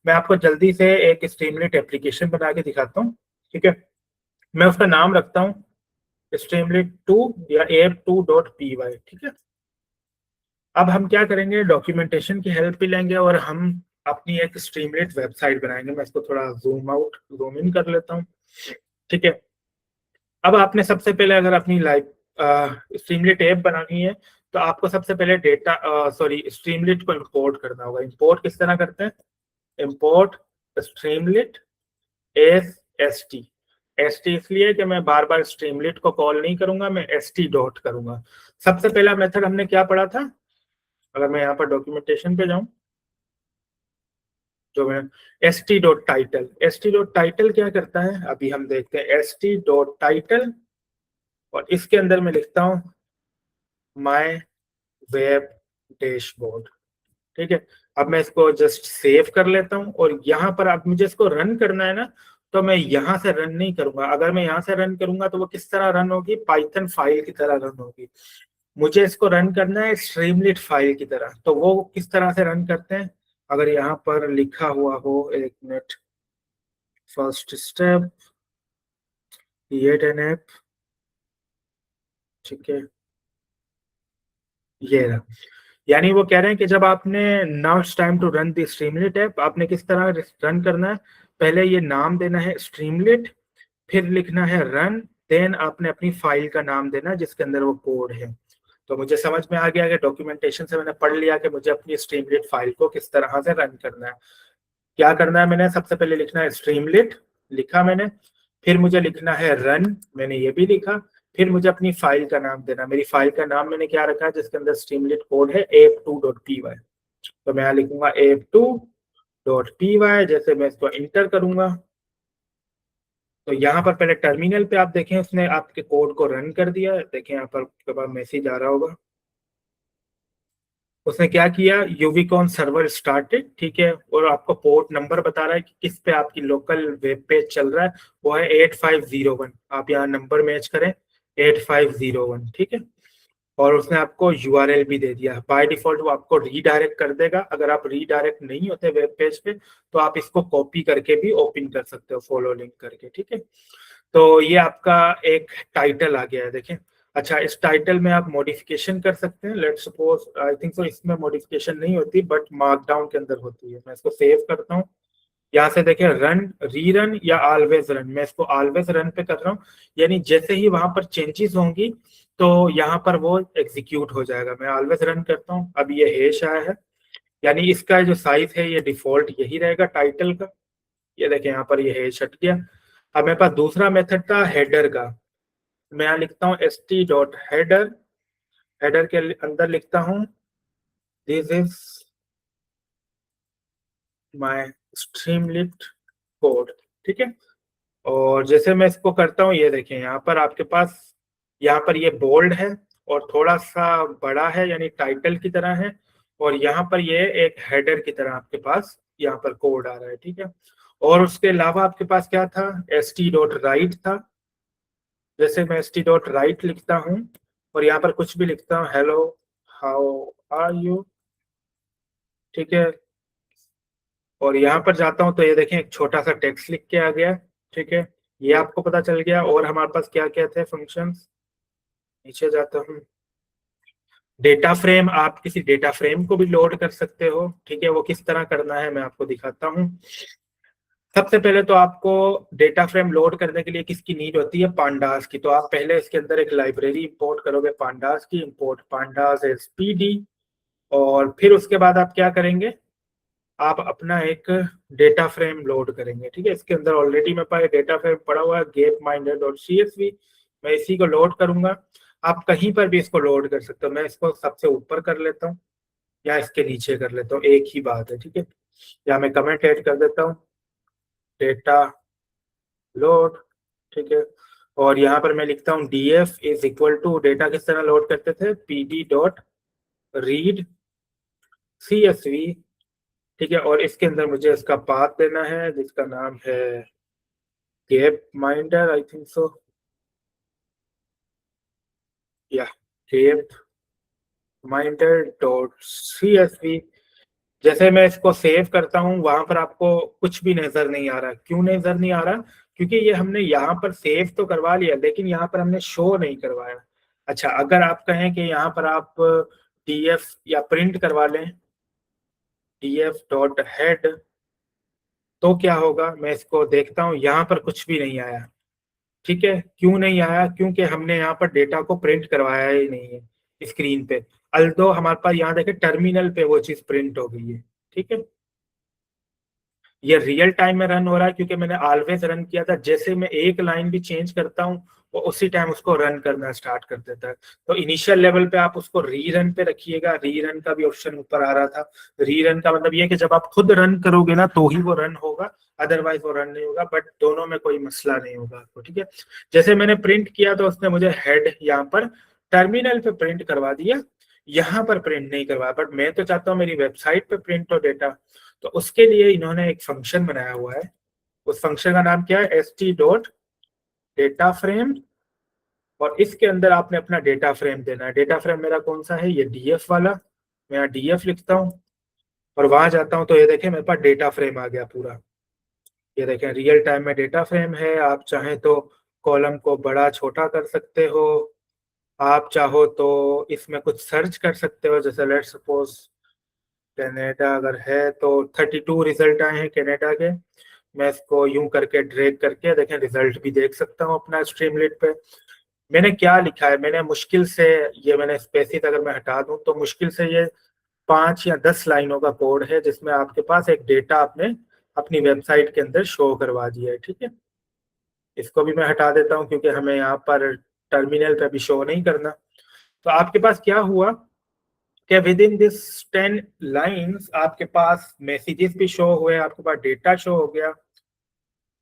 मैं आपको जल्दी से एक स्ट्रीमलीट एप्लीकेशन बना के दिखाता हूँ। ठीक है, मैं उसका नाम रखता हूँ स्ट्रीमलीट 2 या app2.py। ठीक है, अब हम क्या करेंगे, डॉक्यूमेंटेशन की हेल्प भी लेंगे और हम अपनी एक स्ट्रीमलीट वेबसाइट बनाएंगे। मैं इसको थोड़ा जूम आउट जूम इन कर लेता हूँ। ठीक है, अब आपने सबसे पहले अगर अपनी लाइव स्ट्रीमलीट ऐप बनानी है तो आपको सबसे पहले डेटा सॉरी स्ट्रीमलीट को इंपोर्ट करना होगा। इंपोर्ट किस तरह करते हैं, import Streamlit S T. S T इसलिए कि मैं बार बार स्ट्रीमलीट को कॉल नहीं करूंगा, मैं एस टी डॉट करूंगा। सबसे पहला मेथड हमने क्या पढ़ा था, अगर मैं यहाँ पर डॉक्यूमेंटेशन पे जाऊं, जो मैं st.title क्या करता है अभी हम देखते हैं। st.title, और इसके अंदर मैं लिखता हूं माय वेब डैशबोर्ड। ठीक है, अब मैं इसको जस्ट सेव कर लेता हूं और यहाँ पर अब मुझे इसको रन करना है ना, तो मैं यहाँ से रन नहीं करूंगा। अगर मैं यहाँ से रन करूंगा तो वो किस तरह रन होगी, पाइथन फाइल की तरह रन होगी। मुझे इसको रन करना है स्ट्रीमलीट फाइल की तरह। तो वो किस तरह से रन करते हैं, अगर यहाँ पर लिखा हुआ हो, एक minute, first step create an app. ठीक है, ये रहा। यानी वो कह रहे हैं कि जब आपने now it's time to run the Streamlit app, आपने किस तरह रन करना है, पहले ये नाम देना है स्ट्रीमलीट, फिर लिखना है रन, देन आपने अपनी फाइल का नाम देना है जिसके अंदर वो कोड है। तो मुझे समझ में आ गया कि डॉक्यूमेंटेशन से मैंने पढ़ लिया कि मुझे अपनी स्ट्रीमलीट फाइल को किस तरह से रन करना है। क्या करना है, मैंने सबसे पहले लिखना है स्ट्रीमलीट, लिखा मैंने, फिर मुझे लिखना है रन, मैंने ये भी लिखा, फिर मुझे अपनी फाइल का नाम देना। मेरी फाइल का नाम मैंने क्या रखा है, जिसके अंदर स्ट्रीमलीट कोड है app2.py। तो मैं यहाँ लिखूंगा app2.py। जैसे मैं इसको इंटर करूंगा तो यहाँ पर पहले टर्मिनल पे आप देखें उसने आपके कोड को रन कर दिया। देखें यहाँ पर आपके पास मैसेज आ रहा होगा, उसने क्या किया, यूविकॉन सर्वर स्टार्टेड। ठीक है, और आपको पोर्ट नंबर बता रहा है कि किस पे आपकी लोकल वेब पेज चल रहा है, वो है 8501। आप यहाँ नंबर मैच करें 8501। ठीक है, और उसने आपको यूआरएल भी दे दिया। बाय डिफॉल्ट वो आपको रीडायरेक्ट कर देगा। अगर आप रीडायरेक्ट नहीं होते वेब पेज पे तो आप इसको कॉपी करके भी ओपन कर सकते हो, फॉलो लिंक करके। ठीक है, तो ये आपका एक टाइटल आ गया है, देखें। अच्छा, इस टाइटल में आप मॉडिफिकेशन कर सकते हैं। लेट्स सपोज, आई थिंक सो इसमें मॉडिफिकेशन नहीं होती बट मार्कडाउन के अंदर होती है। मैं इसको सेव करता हूँ, यहाँ से देखें रन, रीरन या ऑलवेज रन। मैं इसको ऑलवेज रन पे कर रहा हूँ, यानी जैसे ही वहां पर चेंजेस होंगी तो यहाँ पर वो एग्जीक्यूट हो जाएगा। मैं ऑलवेज रन करता हूँ, अब ये हैश आया है, यानी इसका जो साइज है ये डिफॉल्ट यही रहेगा टाइटल का। ये देखें यहाँ पर ये हैश हट गया। अब मेरे पास दूसरा मेथड था हेडर का। मैं यहाँ लिखता हूँ st.header, हेडर के अंदर लिखता हूँ दिस इज माय स्ट्रीमलिट कोड, ठीक है। और जैसे मैं इसको करता हूँ, ये देखें यहाँ पर आपके पास, यहाँ पर ये बोल्ड है और थोड़ा सा बड़ा है, यानी टाइटल की तरह है। और यहाँ पर ये एक हेडर की तरह आपके पास यहाँ पर कोड आ रहा है, ठीक है। और उसके अलावा आपके पास क्या था, st.write था। जैसे मैं st.write लिखता हूँ और यहाँ पर कुछ भी लिखता हूँ, हेलो हाउ आर यू, ठीक है। और यहाँ पर जाता हूँ तो ये देखें एक छोटा सा टेक्स्ट लिख के आ गया, ठीक है। ये आपको पता चल गया। और हमारे पास क्या क्या थे फंक्शंस, नीचे जाता हूँ। डेटा फ्रेम, आप किसी डेटा फ्रेम को भी लोड कर सकते हो, ठीक है। वो किस तरह करना है मैं आपको दिखाता हूँ। सबसे पहले तो आपको डेटा फ्रेम लोड करने के लिए किसकी नीड होती है, पांडास की। तो आप पहले इसके अंदर एक लाइब्रेरी इंपोर्ट करोगे पांडास की, इंपोर्ट पांडास एज पीडी। और फिर उसके बाद आप क्या करेंगे, आप अपना एक डेटा फ्रेम लोड करेंगे, ठीक है। इसके अंदर ऑलरेडी मेरे पास डेटा फ्रेम पड़ा हुआ है, gapminder.csv। मैं इसी को लोड करूंगा। आप कहीं पर भी इसको लोड कर सकते हो। मैं इसको सबसे ऊपर कर लेता हूँ या इसके नीचे कर लेता हूँ, एक ही बात है, ठीक है। या मैं कमेंट ऐड कर देता हूँ, डेटा लोड, ठीक है। और यहाँ पर मैं लिखता हूँ df is equal to, data किस तरह लोड करते थे, pd.read csv, ठीक है। और इसके अंदर मुझे इसका पाथ देना है जिसका नाम है gap minder, I think so, या gap minder dot C S V. जैसे मैं इसको सेव करता हूँ, वहां पर आपको कुछ भी नजर नहीं आ रहा। क्यों नजर नहीं आ रहा, क्योंकि ये हमने यहाँ पर सेव तो करवा लिया लेकिन यहाँ पर हमने शो नहीं करवाया। अच्छा, अगर आप कहें कि यहाँ पर आप df या प्रिंट करवा लें, df डॉट हेड, तो क्या होगा, मैं इसको देखता हूँ, यहाँ पर कुछ भी नहीं आया, ठीक है। क्यों नहीं आया, क्योंकि हमने यहाँ पर डेटा को प्रिंट करवाया ही नहीं है स्क्रीन पे। अल्दो हमारे पास यहाँ देखे टर्मिनल पे वो चीज प्रिंट हो गई है, ठीक है। ये रियल टाइम में रन हो रहा है क्योंकि मैंने ऑलवेज रन किया था। जैसे मैं एक लाइन भी चेंज करता हूँ वो उसी टाइम उसको रन करना स्टार्ट कर देता है। तो इनिशियल लेवल पे आप उसको रीरन पे रखिएगा। रीरन का भी ऑप्शन ऊपर आ रहा था। रीरन का मतलब ये है कि जब आप खुद रन करोगे ना तो ही वो रन होगा, अदरवाइज वो रन नहीं होगा। बट दोनों में कोई मसला नहीं होगा आपको, ठीक है। जैसे मैंने प्रिंट किया तो उसने मुझे हेड यहाँ पर टर्मिनल पे प्रिंट करवा दिया, यहाँ पर प्रिंट नहीं करवाया। बट मैं तो चाहता हूँ मेरी वेबसाइट पे प्रिंट हो डेटा। तो उसके लिए इन्होंने एक फंक्शन बनाया हुआ है। उस फंक्शन का नाम क्या है, st.data_frame। और इसके अंदर आपने अपना डेटा फ्रेम देना है। डेटा फ्रेम मेरा कौन सा है, ये df वाला। मैं यहाँ df लिखता हूँ और वहां जाता हूँ तो ये देखें मेरे पास डेटा फ्रेम आ गया पूरा। ये देखें रियल टाइम में डेटा फ्रेम है। आप चाहें तो कॉलम को बड़ा छोटा कर सकते हो। आप चाहो तो इसमें कुछ सर्च कर सकते हो, जैसे लेट्स सपोज कनाडा अगर है तो 32 रिजल्ट आए हैं कनाडा के। मैं इसको यूं करके ड्रैग करके देखें रिजल्ट भी देख सकता हूँ अपना स्ट्रीमलीट पे। मैंने क्या लिखा है, मैंने मुश्किल से, ये मैंने स्पेसिस अगर मैं हटा दूं तो मुश्किल से ये 5 या 10 लाइनों का कोड है जिसमें आपके पास एक डेटा आपने अपनी वेबसाइट के अंदर शो करवा दिया है, ठीक है। इसको भी मैं हटा देता हूँ क्योंकि हमें यहाँ पर टर्मिनल पे भी शो नहीं करना। तो आपके पास क्या हुआ कि विद इन दिस 10 लाइन्स आपके पास मैसेजेस भी शो हुए, आपके पास डेटा शो हो गया।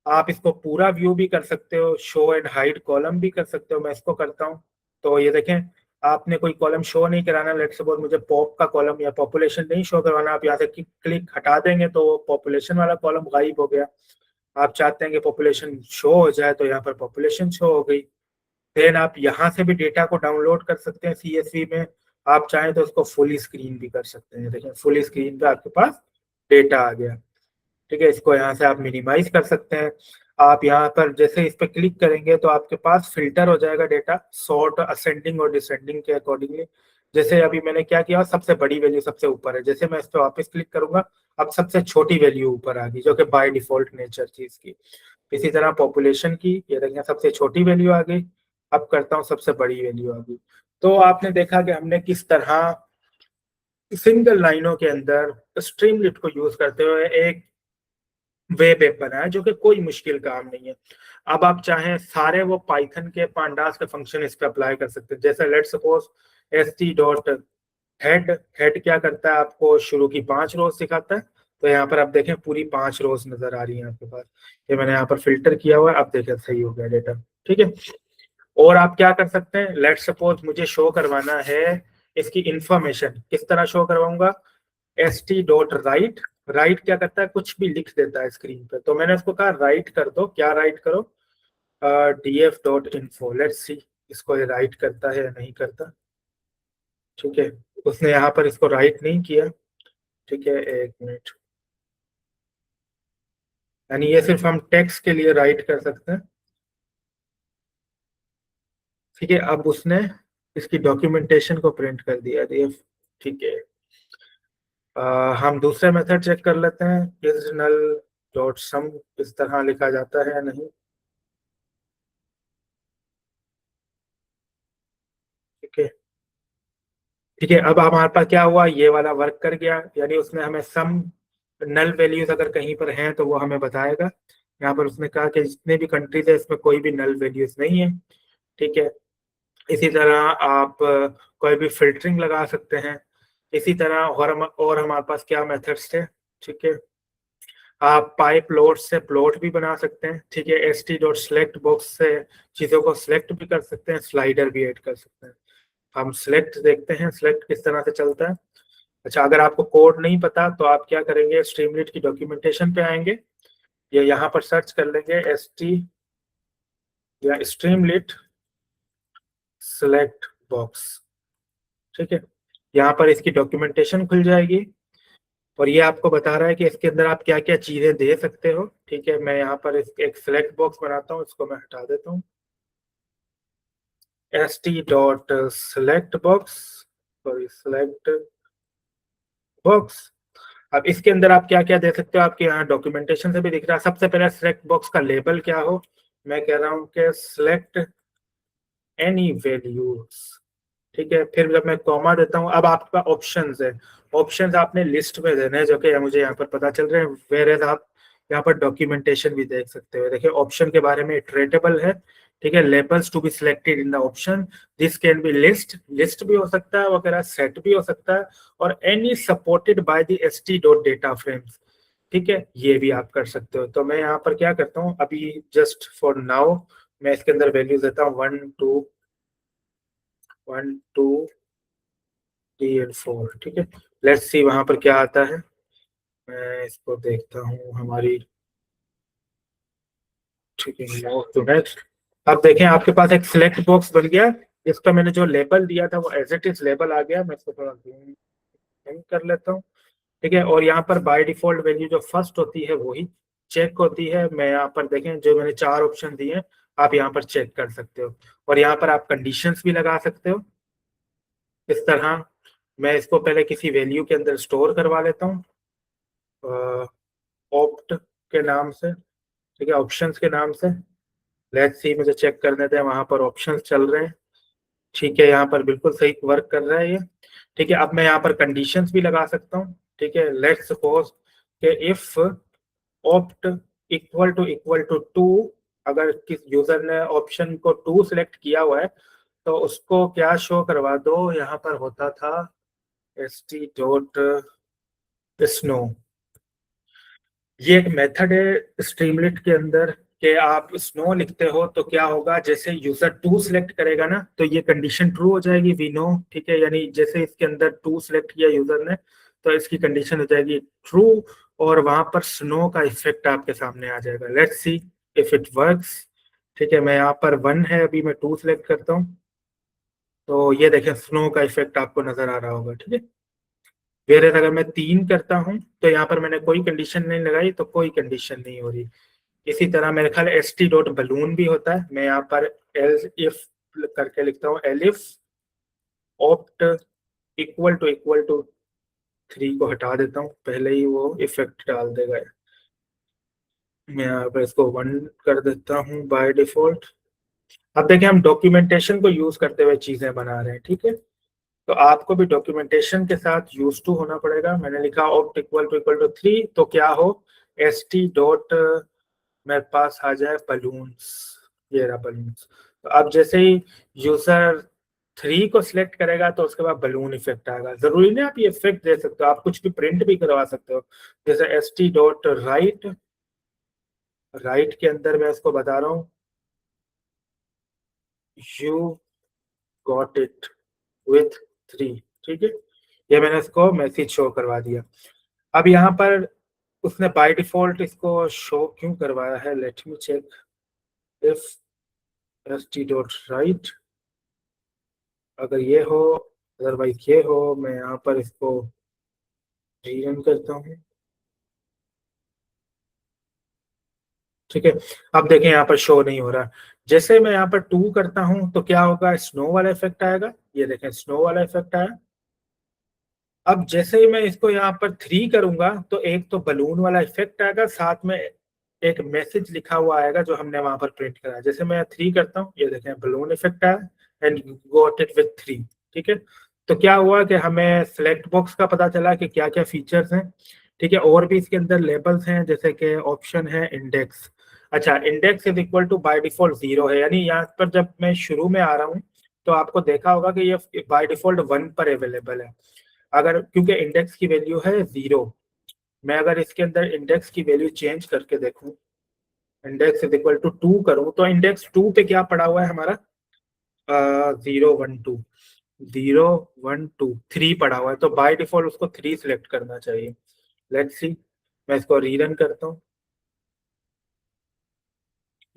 आप इसको पूरा व्यू भी कर सकते हो, शो एंड हाइड कॉलम भी कर सकते हो। मैं इसको करता हूँ तो ये देखें, आपने कोई कॉलम शो नहीं कराना, लेट्स सपोज मुझे पॉप का कॉलम या पॉपुलेशन नहीं शो करवाना, आप यहाँ से क्लिक हटा देंगे तो पॉपुलेशन वाला कॉलम गायब हो गया। आप चाहते हैं कि पॉपुलेशन शो हो जाए तो यहाँ पर पॉपुलेशन शो हो गई। देन आप यहाँ से भी डेटा को डाउनलोड कर सकते हैं CSV में। आप चाहें तो उसको फुल स्क्रीन भी कर सकते हैं। देखिए फुल स्क्रीन पे आपके पास डेटा आ गया, ठीक है। इसको यहाँ से आप मिनिमाइज कर सकते हैं। आप यहाँ पर जैसे इस पर क्लिक करेंगे तो आपके पास फिल्टर हो जाएगा डेटा, सॉर्ट असेंडिंग और डिसेंडिंग के अकॉर्डिंगली। जैसे अभी मैंने क्या किया, सबसे बड़ी वैल्यू सबसे ऊपर है। जैसे मैं इस पर वापस क्लिक करूंगा, अब सबसे छोटी वैल्यू ऊपर आ गई जो कि बाय डिफॉल्ट नेचर थी इसकी। इसी तरह पॉपुलेशन की, ये देखिए सबसे छोटी वैल्यू आ गई। अब करता हूँ सबसे बड़ी वैल्यू आ गई। तो आपने देखा कि हमने किस तरह सिंगल लाइनों के अंदर स्ट्रीमलिट को यूज करते हुए एक वेब ऐप बनाया जो कि कोई मुश्किल काम नहीं है। अब आप चाहें सारे वो पाइथन के पांडास के फंक्शन इस पे अप्लाई कर सकते हैं। जैसे let suppose st head head क्या करता है, आपको शुरू की 5 रोज दिखाता है। तो यहाँ पर आप देखें पूरी 5 रोज नजर आ रही है आपके पास। ये मैंने यहाँ पर फिल्टर किया हुआ है, आप देखें सही हो गया डेटा। ठीक है, और आप क्या कर सकते हैं, लेट सपोज मुझे शो करवाना है इसकी इंफॉर्मेशन, किस तरह शो करवाऊंगा, st.write। राइट क्या करता है, कुछ भी लिख देता है स्क्रीन पे। तो मैंने उसको कहा राइट कर दो, क्या राइट करो, df.info। लेट्स सी इसको ये राइट करता है या नहीं करता। ठीक है, उसने यहाँ पर इसको राइट नहीं किया। ठीक है, एक मिनट, यानी ये सिर्फ हम टेक्स्ट के लिए राइट कर सकते हैं। ठीक है, अब उसने इसकी डॉक्यूमेंटेशन को प्रिंट कर दिया df। ठीक है, हम दूसरे मेथड चेक कर लेते हैं, इज नल डॉट सम इस तरह लिखा जाता है या नहीं। ठीक है, ठीक है, अब हमारे पास क्या हुआ, ये वाला वर्क कर गया, यानी उसने हमें सम नल वैल्यूज अगर कहीं पर हैं तो वो हमें बताएगा। यहाँ पर उसने कहा कि जितने भी कंट्रीज है इसमें कोई भी नल वैल्यूज नहीं है। ठीक है, इसी तरह आप कोई भी फिल्टरिंग लगा सकते हैं। इसी तरह और हमारे पास क्या मेथड्स थे। ठीक है, आप पाइप लोड से प्लॉट भी बना सकते हैं। ठीक है, st.select बॉक्स से चीज़ों को सिलेक्ट भी कर सकते हैं, स्लाइडर भी ऐड कर सकते हैं। हम सिलेक्ट देखते हैं, सिलेक्ट किस तरह से चलता है। अच्छा, अगर आपको कोड नहीं पता तो आप क्या करेंगे, स्ट्रीमलीट की डॉक्यूमेंटेशन पे आएंगे, या यहाँ पर सर्च कर लेंगे st या स्ट्रीमलीट सिलेक्ट बॉक्स। ठीक है, यहाँ पर इसकी डॉक्यूमेंटेशन खुल जाएगी और ये आपको बता रहा है कि इसके अंदर आप क्या क्या चीजें दे सकते हो। ठीक है, मैं यहाँ पर एक सिलेक्ट बॉक्स बनाता हूँ, इसको मैं हटा देता हूँ, st.select box, sorry select box. अब इसके अंदर आप क्या क्या दे सकते हो, आपके यहाँ डॉक्यूमेंटेशन से भी दिख रहा है। सबसे पहले सिलेक्ट बॉक्स का लेबल क्या हो, मैं कह रहा हूँ कि सिलेक्ट एनी वैल्यूज। ठीक है, फिर जब मैं कॉमा देता हूँ, अब आपका ऑप्शंस है, ऑप्शंस आपने लिस्ट में देने हैं, जो कि मुझे यहाँ पर पता चल रहे हैं। वेर एज आप यहाँ पर डॉक्यूमेंटेशन भी देख सकते हो। देखिए ऑप्शन के बारे में इटरेटेबल है। ठीक है, labels to be selected in the option, this can be list, list भी हो सकता है वगैरह, सेट भी हो सकता है, और any supported by the st.data frames। ठीक है, ये भी आप कर सकते हो। तो मैं यहाँ पर क्या करता हूँ अभी, जस्ट फॉर नाउ मैं इसके अंदर वैल्यू देता हूँ 1 2 1 2 3 और 4। ठीक है, लेट्स सी वहां पर क्या आता है। मैं इसको देखता हूँ हमारी। ठीक है, मूव टू नेक्स्ट। अब देखें आपके पास एक सिलेक्ट बॉक्स बन गया, इसका मैंने जो लेबल दिया था वो एज इट इज लेबल आ गया। मैं इसको थोड़ा जूम इन कर लेता हूँ। ठीक है, और यहाँ पर बाय डिफॉल्ट वैल्यू जो फर्स्ट होती है वही चेक होती है। मैं यहाँ पर देखें जो मैंने 4 ऑप्शन दिए हैं, आप यहाँ पर चेक कर सकते हो, और यहाँ पर आप कंडीशंस भी लगा सकते हो इस तरह। मैं इसको पहले किसी वैल्यू के अंदर स्टोर करवा लेता हूँ, ऑप्ट के नाम से। ठीक है, ऑप्शंस के नाम से। लेट्स सी मुझे चेक करने दें, वहां पर ऑप्शंस चल रहे हैं। ठीक है, यहाँ पर बिल्कुल सही वर्क कर रहा है ये। ठीक है, अब मैं यहाँ पर कंडीशंस भी लगा सकता हूँ। ठीक है, लेट्स सपोज कि इफ ऑप्ट इक्वल टू 2, अगर किस यूजर ने ऑप्शन को 2 सिलेक्ट किया हुआ है तो उसको क्या शो करवा दो, यहाँ पर होता था st.snow। ये एक मेथड है स्ट्रीमलेट के अंदर कि आप स्नो लिखते हो तो क्या होगा, जैसे यूजर 2 सिलेक्ट करेगा ना तो ये कंडीशन ट्रू हो जाएगी, वी नो। ठीक है, यानी जैसे इसके अंदर 2 सिलेक्ट किया यूजर ने तो इसकी कंडीशन हो जाएगी ट्रू, और वहां पर स्नो का इफेक्ट आपके सामने आ जाएगा। Let's see if it works. ठीक है, मैं यहाँ पर 1 है, अभी मैं 2 सिलेक्ट करता हूँ तो ये देखें स्नो का इफेक्ट आपको नजर आ रहा होगा। ठीक है, वेर अगर मैं 3 करता हूँ तो यहाँ पर मैंने कोई कंडीशन नहीं लगाई तो कोई कंडीशन नहीं हो रही। इसी तरह मेरे ख्याल st.balloon भी होता है। मैं यहाँ पर एल्स इफ करके लिखता हूँ, एलिफ ऑप्ट इक्वल टू 3 को हटा देता हूँ, पहले ही वो इफेक्ट डाल देगा। मैं यहाँ पर इसको 1 कर देता हूँ बाय डिफॉल्ट। अब देखिए हम डॉक्यूमेंटेशन को यूज करते हुए चीजें बना रहे हैं। ठीक है, तो आपको भी डॉक्यूमेंटेशन के साथ यूज टू होना पड़ेगा। मैंने लिखा ऑप्ट इक्वल टू 3 तो क्या हो, st. मेरे पास आ जाए बलून्स, ये रहा बलून्स। तो अब जैसे ही यूजर 3 को सिलेक्ट करेगा तो उसके बाद बलून इफेक्ट आएगा। जरूरी नहीं आप ये इफेक्ट दे सकते हो, आप कुछ भी प्रिंट भी करवा सकते हो। जैसे st.write, राइट के अंदर मैं इसको बता रहा हूँ यू गॉट इट विथ 3, ठीक है। ये मैंने इसको मैसेज शो करवा दिया। अब यहाँ पर उसने बाय डिफॉल्ट इसको शो क्यों करवाया है, let me check. If st.write अगर ये हो, अदरवाइज ये हो, मैं यहाँ पर इसको रीरन करता हूँ, ठीक है। अब देखें यहाँ पर शो नहीं हो रहा। जैसे मैं यहाँ पर 2 करता हूँ तो क्या होगा, स्नो वाला इफेक्ट आएगा। ये देखें स्नो वाला इफेक्ट आया। अब जैसे ही मैं इसको यहाँ पर 3 करूंगा तो एक तो बलून वाला इफेक्ट आएगा, साथ में एक मैसेज लिखा हुआ आएगा जो हमने वहां पर प्रिंट करा। जैसे मैं 3 करता हूँ, ये देखें बलून इफेक्ट आया एंड गॉट इट विथ 3, ठीक है। तो क्या हुआ कि हमें सिलेक्ट बॉक्स का पता चला कि क्या क्या फीचर्स हैं, ठीक है। और भी इसके अंदर लेबल्स हैं, जैसे कि ऑप्शन है इंडेक्स। अच्छा, index is equal to by default 0 है, यानी यहाँ पर जब मैं शुरू में आ रहा हूँ तो आपको देखा होगा कि ये बाय डिफॉल्ट 1 पर अवेलेबल है। अगर क्योंकि इंडेक्स की वैल्यू है 0, मैं अगर इसके अंदर इंडेक्स की वैल्यू चेंज करके देखूं, इंडेक्स इज इक्वल टू 2 करूं, तो इंडेक्स 2 पे क्या पड़ा हुआ है हमारा, 0 1 2, 0 1 2 3 पड़ा हुआ है, तो बाय डिफॉल्ट उसको 3 सिलेक्ट करना चाहिए। लेट्स सी, मैं इसको रीरन करता हूँ।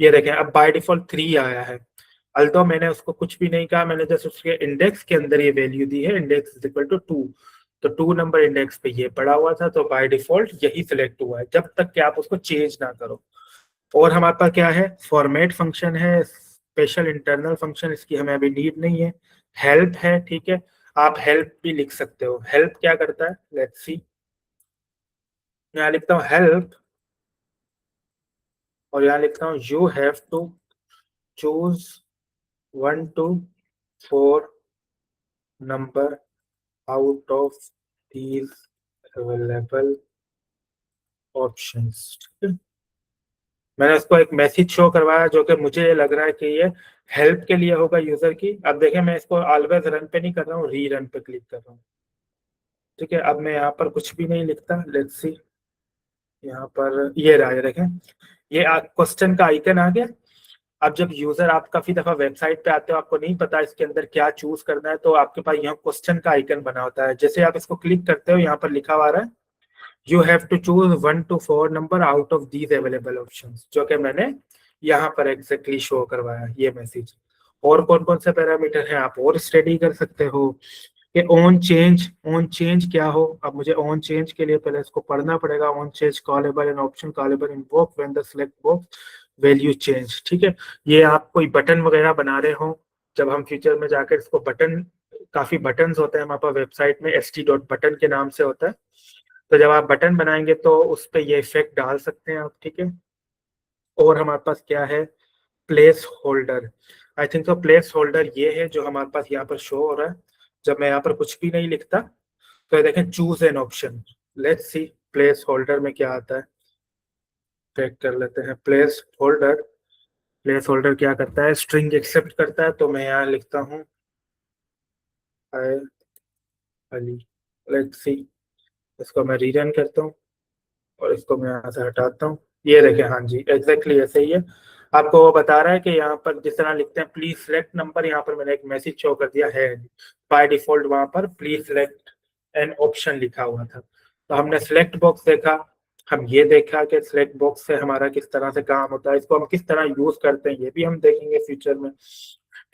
ये देखें अब बाय डिफॉल्ट 3 आया है, अल्दो मैंने उसको कुछ भी नहीं कहा, मैंने जस्ट उसके इंडेक्स के अंदर ये वैल्यू दी है, इंडेक्स इज इक्वल टू 2। तो 2 नंबर इंडेक्स पे ये पड़ा हुआ था, तो बाय डिफॉल्ट यही सिलेक्ट हुआ है, जब तक कि आप उसको चेंज ना करो। और हमारे पास क्या है, फॉर्मेट फंक्शन है, स्पेशल इंटरनल फंक्शन, इसकी हमें अभी नीड नहीं है। हेल्प है, ठीक है, आप हेल्प भी लिख सकते हो। हेल्प क्या करता है, लेट्स सी, यहाँ लिखता हूँ हेल्प, और यहाँ लिखता हूँ you have to choose 1 to 4 number out of these available options, ठीक है। मैंने उसको एक मैसेज शो करवाया जो कि मुझे लग रहा है कि ये हेल्प के लिए होगा यूजर की। अब देखें मैं इसको ऑलवेज रन पे नहीं कर रहा हूँ, री रन पे क्लिक कर रहा हूँ, ठीक है। अब मैं यहाँ पर कुछ भी नहीं लिखता, लेट्स सी, यहाँ पर ये रहा, ये देखें, ये क्वेश्चन का आइकन आ गया। अब जब यूजर, आप काफी दफा वेबसाइट पे आते हो, आपको नहीं पता इसके अंदर क्या चूज करना है, तो आपके पास यहाँ क्वेश्चन का आइकन बना होता है। जैसे आप इसको क्लिक करते हो, यहाँ पर लिखा हुआ रहा है you have to choose 1 to 4 number out of these available options, जो कि मैंने यहाँ पर एग्जैक्टली शो करवाया ये मैसेज। और कौन कौन से पैरामीटर हैं आप और स्टडी कर सकते हो कि ऑन चेंज क्या हो। अब मुझे ऑन चेंज के लिए पहले इसको पढ़ना पड़ेगा, on change callable and option callable invoke when the select box value change, ठीक है। ये आप कोई बटन वगैरह बना रहे हो, जब हम फ्यूचर में जाकर इसको बटन, काफी बटन होते हैं हमारे पास वेबसाइट में, st.button के नाम से होता है, तो जब आप बटन बनाएंगे तो उस पर ये इफेक्ट डाल सकते हैं आप, ठीक है। और हमारे पास क्या है, प्लेस होल्डर, आई थिंक तो प्लेस होल्डर ये है जो हमारे पास यहाँ पर शो हो रहा है। जब मैं यहाँ पर कुछ भी नहीं लिखता तो ये देखें choose an option, let's see place holder में क्या आता है, चेक कर लेते हैं। प्लेस होल्डर क्या करता है, स्ट्रिंग एक्सेप्ट करता है, तो मैं यहाँ लिखता हूँ आई अली, लेट्स सी, इसको मैं रीरन करता हूँ और इसको मैं यहाँ से हटाता हूँ। ये देखें, हाँ जी एग्जैक्टली ऐसे ही है। आपको वो बता रहा है कि यहाँ पर जिस तरह लिखते हैं प्लीज सिलेक्ट नंबर, यहाँ पर मैंने एक मैसेज शो कर दिया है, बाय डिफॉल्ट वहां पर प्लीज सिलेक्ट एन ऑप्शन लिखा हुआ था। तो हमने सिलेक्ट बॉक्स देखा, हम ये देखा कि सिलेक्ट बॉक्स से हमारा किस तरह से काम होता है, इसको हम किस तरह यूज करते हैं, ये भी हम देखेंगे फ्यूचर में,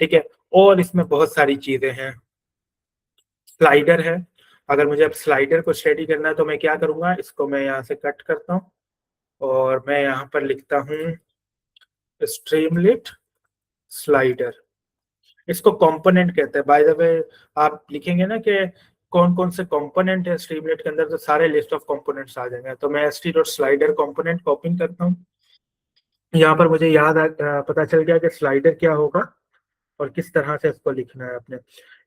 ठीक है। और इसमें बहुत सारी चीजें हैं, स्लाइडर है। अगर मुझे अब स्लाइडर को स्टडी करना है तो मैं क्या करूंगा, इसको मैं यहाँ से कट करता हूँ और मैं यहाँ पर लिखता हूँ स्ट्रीमलिट स्लाइडर, इसको कंपोनेंट कहते हैं बाय द वे। आप लिखेंगे ना कि कौन कौन से कंपोनेंट है स्ट्रीमलेट के अंदर, तो सारे लिस्ट ऑफ कंपोनेंट्स आ जाएंगे। तो मैं st.slider कंपोनेंट कॉपी करता हूँ, यहाँ पर मुझे पता चल गया कि स्लाइडर क्या होगा और किस तरह से इसको लिखना है अपने।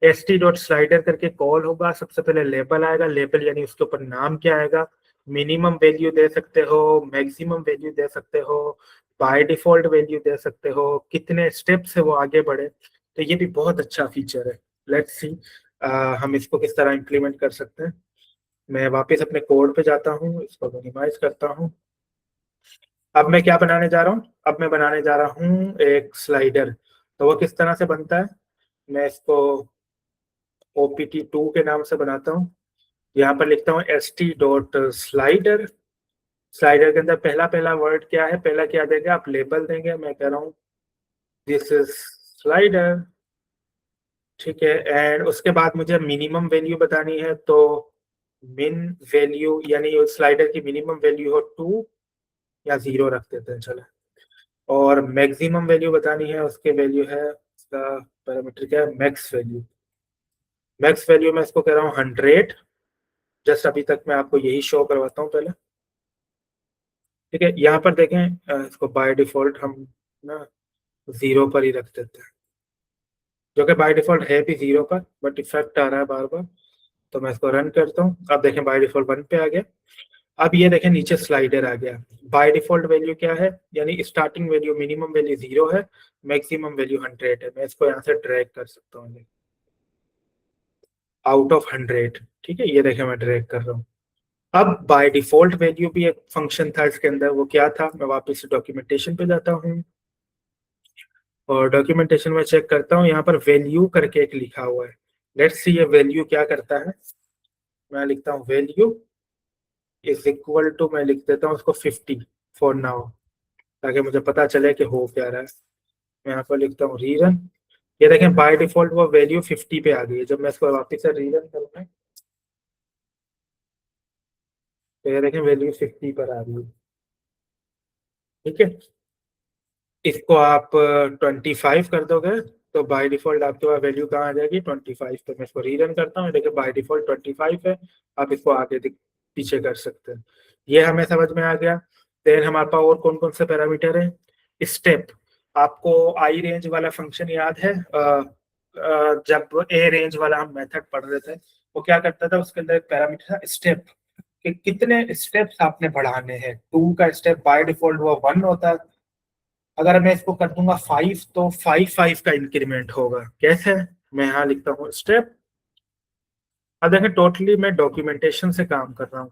st.slider करके कॉल होगा, सबसे पहले लेबल आएगा, लेबल यानी उसके ऊपर नाम क्या आएगा, मिनिमम वैल्यू दे सकते हो, मैक्सिमम वैल्यू दे सकते हो, बाय डिफॉल्ट वैल्यू दे सकते हो, कितने स्टेप से वो आगे बढ़े। तो ये भी बहुत अच्छा फीचर है। लेट्स सी हम इसको किस तरह इम्प्लीमेंट कर सकते हैं। मैं वापस अपने कोड पे जाता हूँ, इसको मिनिमाइज करता हूँ। अब मैं क्या बनाने जा रहा हूँ, अब मैं बनाने जा रहा हूँ एक स्लाइडर। तो वो किस तरह से बनता है, मैं इसको opt2 के नाम से बनाता हूँ। यहाँ पर लिखता हूँ st.slider। स्लाइडर के अंदर पहला पहला वर्ड क्या है, पहला क्या देंगे आप, लेबल देंगे। मैं कह रहा हूँ दिस इज स्लाइडर, ठीक है। एंड उसके बाद मुझे मिनिमम वैल्यू बतानी है, तो मिन वैल्यू यानी स्लाइडर की मिनिमम वैल्यू हो 2 या 0 रख देते हैं चलो। और मैक्सिमम वैल्यू बतानी है, उसके वैल्यू है, उसका पैरामीटर क्या है, मैक्स वैल्यू। मैक्स वैल्यू मैं इसको कह रहा हूँ 100। जस्ट अभी तक मैं आपको यही शो करवाता हूँ पहले, ठीक है। यहाँ पर देखें इसको बाय डिफॉल्ट हम ना 0 पर ही रख देते हैं, जो कि बाय डिफॉल्ट है भी 0 पर, बट इफेक्ट आ रहा है बार बार। तो मैं इसको रन करता हूँ, अब देखें बाय डिफॉल्ट 1 पे आ गया। अब ये देखें नीचे स्लाइडर आ गया। बाय डिफॉल्ट वैल्यू क्या है, यानी स्टार्टिंग वैल्यू मिनिमम वैल्यू 0 है, मैक्सिमम वैल्यू 100 है। मैं इसको यहाँ से ड्रैग कर सकता हूँ आउट ऑफ 100, ठीक है। ये देखें मैं ड्रैग कर रहा हूँ। अब बाय डिफॉल्ट वैल्यू भी एक फंक्शन था इसके अंदर, वो क्या था, मैं वापस डॉक्यूमेंटेशन पे जाता हूँ और डॉक्यूमेंटेशन में चेक करता हूँ, यहाँ पर वैल्यू करके एक लिखा हुआ है। लेट्स सी ये वैल्यू क्या करता है। मैं लिखता हूँ वैल्यू इज इक्वल टू, मैं लिख देता हूँ उसको 50 फॉर नाउ, ताकि मुझे पता चले कि हो क्या रहा है। मैं यहाँ पर लिखता हूँ रीरन। ये देखें बाय डिफॉल्ट वो वैल्यू 50 पे आ गई है। जब मैं इसको वापस से रीरन करूँगा तो ये देखें वैल्यू 50 पर आ रही है, ठीक है। इसको आप 25 कर दोगे तो बाय डिफॉल्ट आपके पास वैल्यू कहाँ आ जाएगी, 25 पे। मैं इसको रीरन करता हूँ, देखिए बाय डिफॉल्ट 25 है। आप इसको आगे पीछे कर सकते हैं। ये हमें समझ में आ गया। देन हमारे पास और कौन कौन से पैरामीटर हैं, स्टेप। आपको आई रेंज वाला फंक्शन याद है, जब ए रेंज वाला हम मेथड पढ़ रहे थे, वो क्या करता था, उसके अंदर एक पैरामीटर था स्टेप, कि कितने स्टेप्स आपने बढ़ाने हैं। 2 का स्टेप बाय डिफॉल्ट वो 1 होता है, अगर मैं इसको कर दूंगा 5 तो 5 का इंक्रीमेंट होगा। कैसे, मैं यहाँ लिखता हूँ स्टेप। अब देखें टोटली मैं डॉक्यूमेंटेशन से काम कर रहा हूँ।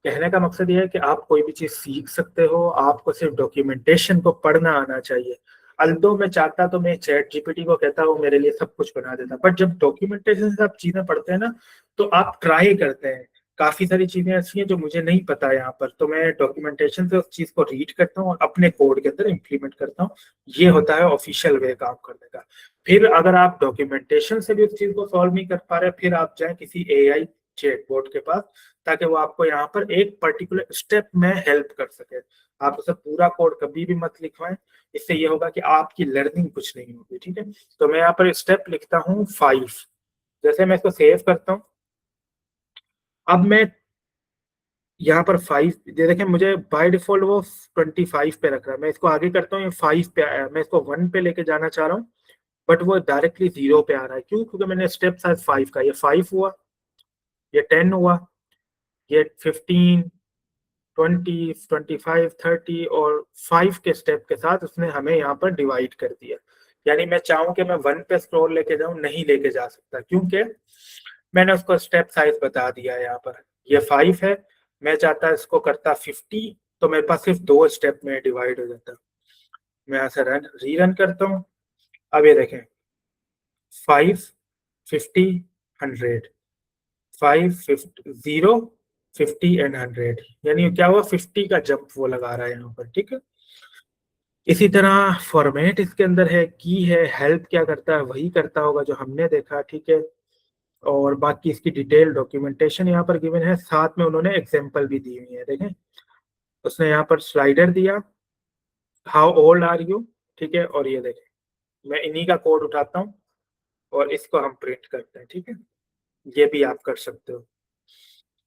कहने का मकसद ये है कि आप कोई भी चीज सीख सकते हो, आपको सिर्फ डॉक्यूमेंटेशन को पढ़ना आना चाहिए। अल्दो मैं चाहता तो मैं चैट जीपीटी को कहता हूँ मेरे लिए सब कुछ बना देता, बट जब डॉक्यूमेंटेशन से आप चीजें पढ़ते हैं ना, तो आप ट्राई करते हैं। काफी सारी चीजें ऐसी हैं जो मुझे नहीं पता है यहाँ पर, तो मैं डॉक्यूमेंटेशन से उस चीज को रीड करता हूँ और अपने कोड के अंदर इम्प्लीमेंट करता हूँ। ये होता है ऑफिशियल वे काम करने का। फिर अगर आप डॉक्यूमेंटेशन से भी उस चीज को सॉल्व नहीं कर पा रहे, फिर आप जाए किसी एआई चैटबॉट के पास, ताकि वो आपको यहाँ पर एक पर्टिकुलर स्टेप में हेल्प कर सके। आप उसे पूरा कोड कभी भी मत लिखवाएं, इससे ये होगा कि आपकी लर्निंग कुछ नहीं होगी, ठीक है। तो मैं यहाँ पर स्टेप लिखता हूँ 5। जैसे मैं इसको सेव करता हूँ, अब मैं यहाँ पर 5 दे देखें, मुझे बाय डिफॉल्ट वो 25 पे रख रहा है। मैं इसको आगे करता हूँ, ये 5 पे आया, मैं इसको 1 पे लेके जाना चाह रहा हूँ, बट वो डायरेक्टली 0 पे आ रहा है। क्यों, क्योंकि मैंने स्टेप साइज 5 का, ये 5 हुआ, ये 10 हुआ, ये 15, 20, 25, 30 और 5 के स्टेप के साथ उसने हमें यहाँ पर डिवाइड कर दिया। यानी मैं चाहूँ कि मैं 1 पे स्क्रॉल लेके जाऊँ, नहीं लेके जा सकता, क्योंकि मैंने उसको स्टेप साइज बता दिया है। यहाँ पर ये 5 है, मैं चाहता इसको करता 50, तो मेरे पास सिर्फ 2 स्टेप में डिवाइड हो जाता। मैं यहाँ से रीरन करता हूँ। अब ये देखें 5, 50, 100, 5, 50, 0, 50 एंड 100, यानी क्या हुआ, 50 का जंप वो लगा रहा है यहाँ पर, ठीक है। इसी तरह फॉर्मेट इसके अंदर है, की है, हेल्प क्या करता है वही करता होगा जो हमने देखा, ठीक है। और बाकी इसकी डिटेल डॉक्यूमेंटेशन यहाँ पर गिवन है, साथ में उन्होंने एग्जांपल भी दी हुई है। देखें उसने यहाँ पर स्लाइडर दिया, हाउ ओल्ड आर यू, ठीक है। और ये देखें मैं इन्हीं का कोड उठाता हूँ और इसको हम प्रिंट करते हैं, ठीक है। ये भी आप कर सकते हो।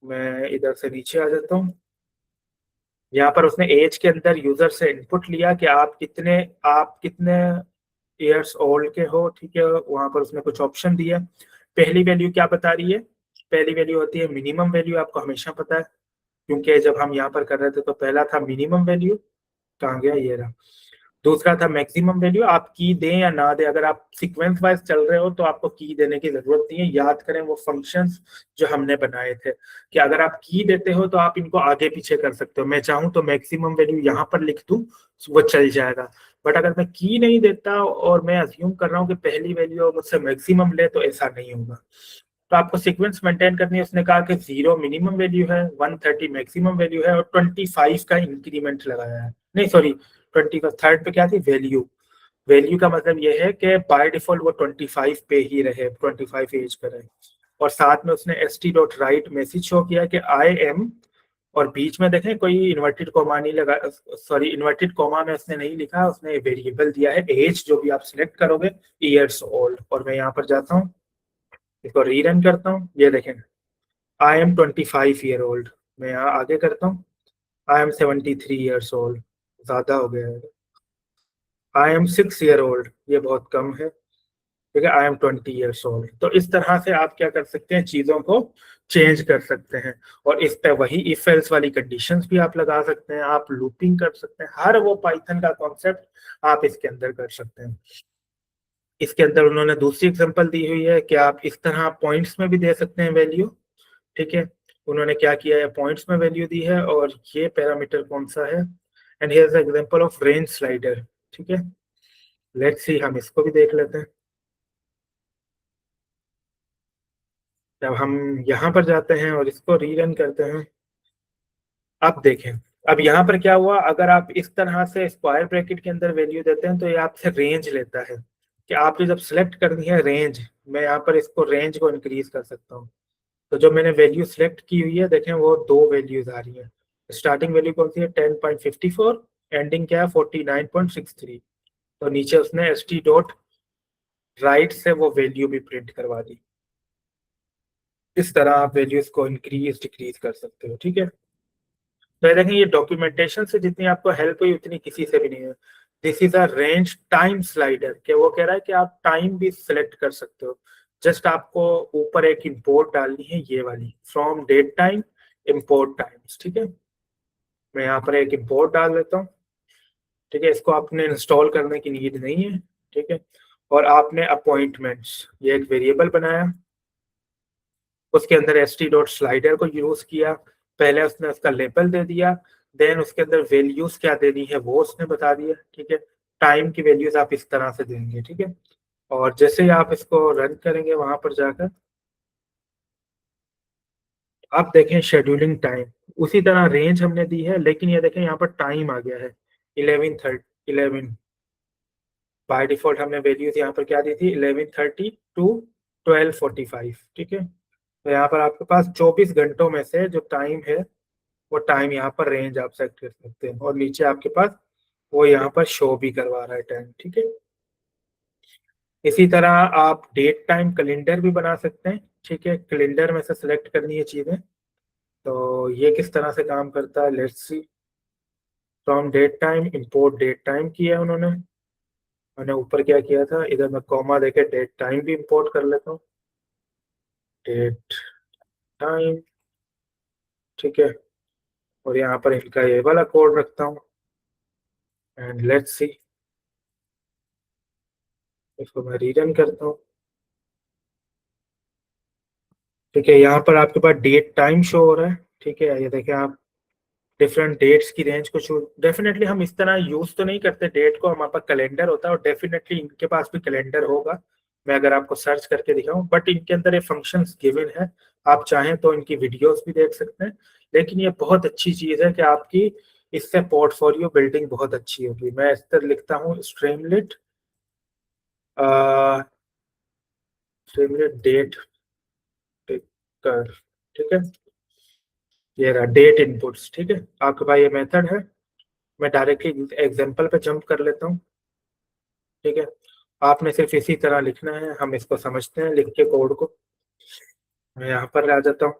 मैं इधर से नीचे आ जाता हूँ। यहाँ पर उसने एज के अंदर यूजर से इनपुट लिया कि आप कितने ईयर्स ओल्ड के हो, ठीक है। वहां पर उसने कुछ ऑप्शन दिया। पहली वैल्यू क्या बता रही है, पहली वैल्यू होती है मिनिमम वैल्यू, आपको हमेशा पता है, क्योंकि जब हम यहाँ पर कर रहे थे तो पहला था मिनिमम वैल्यू, कहाँ गया, ये रहा। दूसरा था मैक्सिमम वैल्यू, आप की दें या ना दें, अगर आप सीक्वेंस वाइज चल रहे हो तो आपको की देने की जरूरत नहीं है। याद करें वो फंक्शंस जो हमने बनाए थे कि अगर आप की देते हो तो आप इनको आगे पीछे कर सकते हो। मैं चाहूँ तो मैक्सिमम वैल्यू यहाँ पर लिख दूं, वो चल जाएगा। बट अगर मैं की नहीं देता और मैं अज्यूम कर रहा हूँ कि पहली वैल्यू मुझसे मैक्सिमम ले, तो ऐसा नहीं होगा। तो आपको सीक्वेंस मेंटेन करनी है। उसने कहा कि 0 मिनिमम वैल्यू है, 130 मैक्सिमम वैल्यू है, और 25 का इंक्रीमेंट लगाया है। नहीं सॉरी, 20 का थर्ड पे क्या थी, वैल्यू। वैल्यू का मतलब ये है कि बाय डिफॉल्ट वो 25 पे ही रहे, 25 एज पे रहे। और साथ में उसने st.write मैसेज शो किया कि आई एम, और बीच में देखें कोई इन्वर्टेड कॉमा नहीं लगा, सॉरी इन्वर्टेड कॉमा में उसने नहीं लिखा, उसने वेरिएबल दिया है एज, जो भी आप सिलेक्ट करोगे, ईयर्स ओल्ड। और मैं यहाँ पर जाता हूँ, इसको रीरन करता हूँ, ये देखें आई एम 25 ईयर ओल्ड। मैं यहाँ आगे करता हूँ, आई एम 73 ईयर्स ओल्ड, ज्यादा हो गया है। आई एम 6 ईयर ओल्ड, ये बहुत कम है। ठीक है, आई एम 20 ईयर्स ओल्ड। तो इस तरह से आप क्या कर सकते हैं, चीजों को चेंज कर सकते हैं। और इस पे वही इफ एल्स वाली कंडीशंस भी आप लगा सकते हैं, आप लूपिंग कर सकते हैं, हर वो पाइथन का कॉन्सेप्ट आप इसके अंदर कर सकते हैं। इसके अंदर उन्होंने दूसरी एग्जांपल दी हुई है कि आप इस तरह पॉइंट्स में भी दे सकते हैं वैल्यू। ठीक है, उन्होंने क्या किया है, पॉइंट्स में वैल्यू दी है, और ये पैरामीटर कौन सा है, and here is example of range slider. ठीक है, लेट्स सी, हम इसको भी देख लेते हैं। जब हम यहाँ पर जाते हैं और इसको रीरन करते हैं, अब देखें, अब यहाँ पर क्या हुआ, अगर आप इस तरह से स्क्वायर ब्रैकेट के अंदर वैल्यू देते हैं तो ये आपसे रेंज लेता है कि आपने जब सिलेक्ट करनी है रेंज, मैं यहाँ पर इसको रेंज को इंक्रीज कर सकता हूँ। तो जो मैंने वैल्यू सिलेक्ट की हुई है, देखें वो दो वैल्यूज आ रही है। स्टार्टिंग वैल्यू कौन सी है, 10.54, एंडिंग क्या है, 49.63। तो नीचे उसने st.write से वो वैल्यू भी प्रिंट करवा दी। इस तरह आप वैल्यूज को इंक्रीज डिक्रीज कर सकते हो। ठीक है, तो ये देखें, ये डॉक्यूमेंटेशन से जितनी आपको हेल्प हुई उतनी किसी से भी नहीं है। This is a range time slider, के वो कह रहा है कि आप टाइम भी सिलेक्ट कर सकते हो। जस्ट आपको ऊपर एक इंपोर्ट डालनी है, ये वाली from date time import times. ठीक है, मैं यहाँ पर एक इंपोर्ट डाल देता हूँ। ठीक है, इसको आपने इंस्टॉल करने की नीड नहीं है। ठीक है, और आपने अपॉइंटमेंट्स, ये एक वेरिएबल बनाया, उसके अंदर st.slider को यूज किया। पहले उसने उसका लेबल दे दिया, देन उसके अंदर वैल्यूज क्या देनी है वो उसने बता दिया। ठीक है, टाइम की वैल्यूज आप इस तरह से देंगे। ठीक है, और जैसे ही आप इसको रन करेंगे वहां पर जाकर, आप देखें शेड्यूलिंग टाइम, उसी तरह रेंज हमने दी है, लेकिन ये देखें यहाँ पर टाइम आ गया है 11:30। बाय डिफॉल्ट हमने वैल्यूज यहाँ पर क्या दी थी, 11:30 टू 12:45। ठीक है, तो यहाँ पर आपके पास 24 घंटों में से जो टाइम है, वो टाइम यहाँ पर रेंज आप सेट कर सकते हैं, और नीचे आपके पास वो यहाँ पर शो भी करवा रहा है टाइम। ठीक है, इसी तरह आप डेट टाइम कैलेंडर भी बना सकते हैं। ठीक है, कैलेंडर में से सिलेक्ट करनी है चीजें। तो ये किस तरह से काम करता है, let's see. From date time import date time किया है उन्होंने। मैंने ऊपर क्या किया था, इधर मैं कॉमा देके डेट टाइम भी इंपोर्ट कर लेता हूँ, डेट टाइम। ठीक है, और यहाँ पर इनका ये वाला कोड रखता हूँ, एंड लेट्स सी, इसको मैं रीरन करता हूँ। ठीक है, यहाँ पर आपके पास डेट टाइम शो हो रहा है। ठीक है, ये देखिए आप डिफरेंट डेट्स की रेंज को चूज, डेफिनेटली हम इस तरह यूज तो नहीं करते डेट को, हमारे पास कैलेंडर होता है, और डेफिनेटली इनके पास भी कैलेंडर होगा। मैं अगर आपको सर्च करके दिखाऊं, बट इनके अंदर ये फंक्शंस गिवन है, आप चाहें तो इनकी वीडियोस भी देख सकते हैं। लेकिन ये बहुत अच्छी चीज है कि आपकी इससे पोर्टफोलियो बिल्डिंग बहुत अच्छी होगी। मैं इस तरह लिखता हूँ स्ट्रीमलिट, स्ट्रीमलिट डेट टिकर। ठीक है, ये रहा डेट इनपुट्स। ठीक है, आपके पास ये मेथड है। मैं डायरेक्टली एग्जांपल पे जंप कर लेता हूँ। ठीक है, आपने सिर्फ इसी तरह लिखना है, हम इसको समझते हैं लिख के कोड को। मैं यहाँ पर आ जाता हूँ,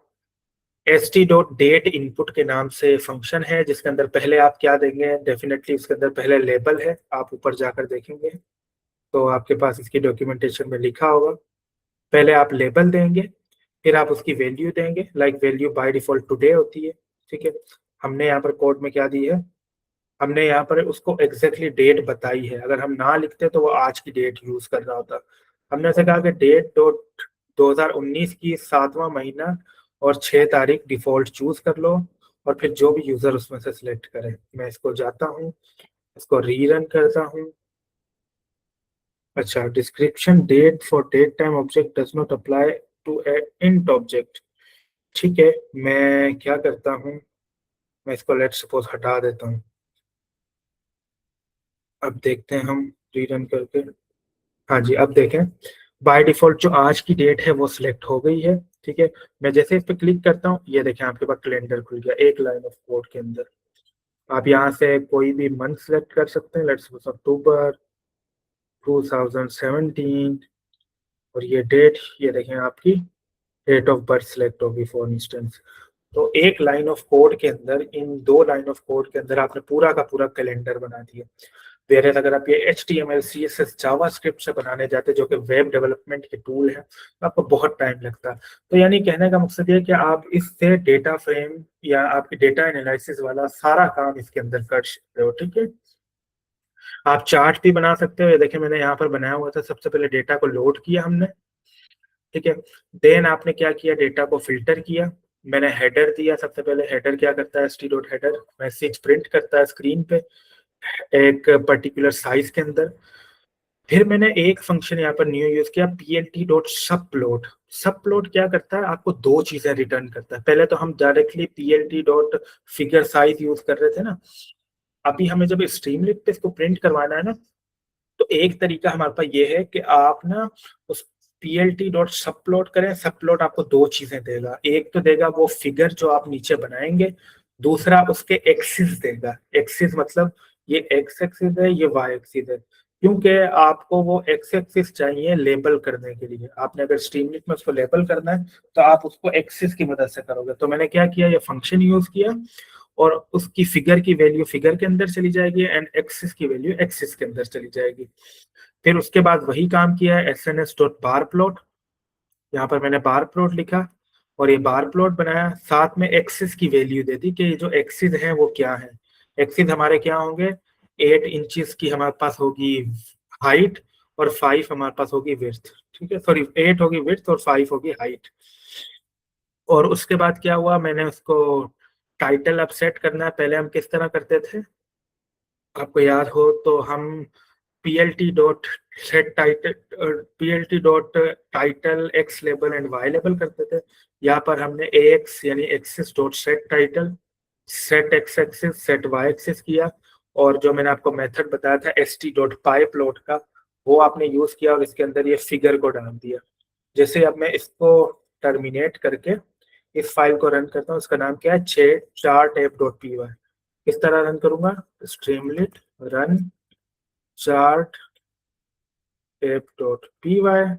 st.date इनपुट के नाम से फंक्शन है, जिसके अंदर पहले आप क्या देंगे, डेफिनेटली उसके अंदर पहले लेबल है, आप ऊपर जाकर देखेंगे तो आपके पास इसकी डॉक्यूमेंटेशन में लिखा होगा। पहले आप लेबल देंगे, फिर आप उसकी वैल्यू देंगे, like value by default today होती है। ठीक है, हमने यहाँ पर कोड में क्या दी है, हमने यहाँ पर उसको एग्जैक्टली डेट बताई है, अगर हम ना लिखते तो वो आज की डेट यूज कर रहा होता। हमने ऐसे कहा कि डेट डॉट 2019 की 7वां महीना और 6 तारीख डिफॉल्ट चूज कर लो, और फिर जो भी यूजर उसमें से सिलेक्ट करे। मैं इसको जाता हूँ, इसको रीरन करता हूँ। अच्छा, description date for date time object does not apply to a int object. ठीक है, मैं क्या करता हूँ, मैं इसको लेट सपोज हटा देता हूँ। अब देखते हैं हम रीरन करके। हाँ जी, अब देखें, बाय डिफॉल्ट जो आज की डेट है वो सिलेक्ट हो गई है। ठीक है, मैं जैसे इस पर क्लिक करता हूँ, ये देखें आपके पास कैलेंडर खुल गया एक लाइन ऑफ कोड के अंदर। आप यहाँ से कोई भी मंथ सेलेक्ट कर सकते हैं, लेट्स सपोज अक्टूबर 2017, और ये डेट, ये देखें आपकी डेट ऑफ बर्थ सिलेक्ट होगी फॉर इंस्टेंस। तो एक लाइन ऑफ कोड के अंदर, इन 2 लाइन ऑफ कोड के अंदर आपने पूरा का पूरा कैलेंडर बना दिया। वेयर अगर आप ये HTML CSS जावास्क्रिप्ट से बनाने जाते जो कि वेब डेवलपमेंट के टूल है, तो आपको बहुत टाइम लगता। तो यानी कहने का मकसद ये है कि आप इससे डेटा फ्रेम या आपकी डेटा एनालिसिस वाला सारा काम इसके अंदर कर सकते हो। ठीक है, आप चार्ट भी बना सकते हो। ये देखिए मैंने यहाँ पर बनाया हुआ था, सबसे पहले डेटा को लोड किया हमने। ठीक है, देन आपने क्या किया, डेटा को फिल्टर किया। मैंने हेडर दिया, सबसे पहले हेडर क्या करता है, st.header मैसेज प्रिंट करता है स्क्रीन पे एक पर्टिकुलर साइज के अंदर। फिर मैंने एक फंक्शन यहाँ पर न्यू यूज किया, plt.subplot। सबप्लॉट क्या करता है, आपको 2 चीजें रिटर्न करता है। पहले तो हम डायरेक्टली plt.figure साइज यूज कर रहे थे ना, अभी हमें जब स्ट्रीमलीट पे इसको प्रिंट करवाना है ना, तो एक तरीका हमारे पास ये है कि आप ना उस plt.subplot करें। सबप्लॉट आपको 2 चीजें देगा, एक तो देगा वो फिगर जो आप नीचे बनाएंगे, दूसरा उसके एक्सिस देगा। एक्सिस मतलब ये एक्स एक्सिस है, ये वाई एक्सिस है, क्योंकि आपको वो एक्स एक्सिस चाहिए लेबल करने के लिए। आपने अगर स्ट्रीमलीट में उसको लेबल करना है तो आप उसको एक्सिस की मदद से करोगे। तो मैंने क्या किया, ये फंक्शन यूज किया, और उसकी फिगर की वैल्यू फिगर के अंदर चली जाएगी एंड एक्सिस की वैल्यू एक्सिस के अंदर चली जाएगी। फिर उसके बाद वही काम किया है, sns.barplot। यहाँ पर मैंने बार प्लॉट लिखा और ये बार प्लॉट बनाया, साथ में एक्सिस की वैल्यू दे दी कि ये जो एक्सिस है वो क्या है। एक्सिस हमारे क्या होंगे, 8 इंचेस की हमारे पास होगी हाइट, और 5 हमारे पास होगी विड्थ। ठीक है, सॉरी 8 होगी विड्थ और 5 होगी हाइट। और उसके बाद क्या हुआ, मैंने उसको टाइटल अब सेट करना है। पहले हम किस तरह करते थे, आपको याद हो तो हम plt.set title x label and y label करते थे। यहाँ पर हमने ax यानी axis dot set title, set x axis, set y axis किया, और जो मैंने आपको मेथड बताया था st.pyplot का, वो आपने यूज किया और इसके अंदर ये फिगर को डाल दिया। जैसे अब मैं इसको टर्मिनेट करके इस फाइल को रन करता हूँ, इसका नाम क्या है, chartapp.py। किस तरह रन करूंगा, स्ट्रीमलीट रन चार्ट app.py।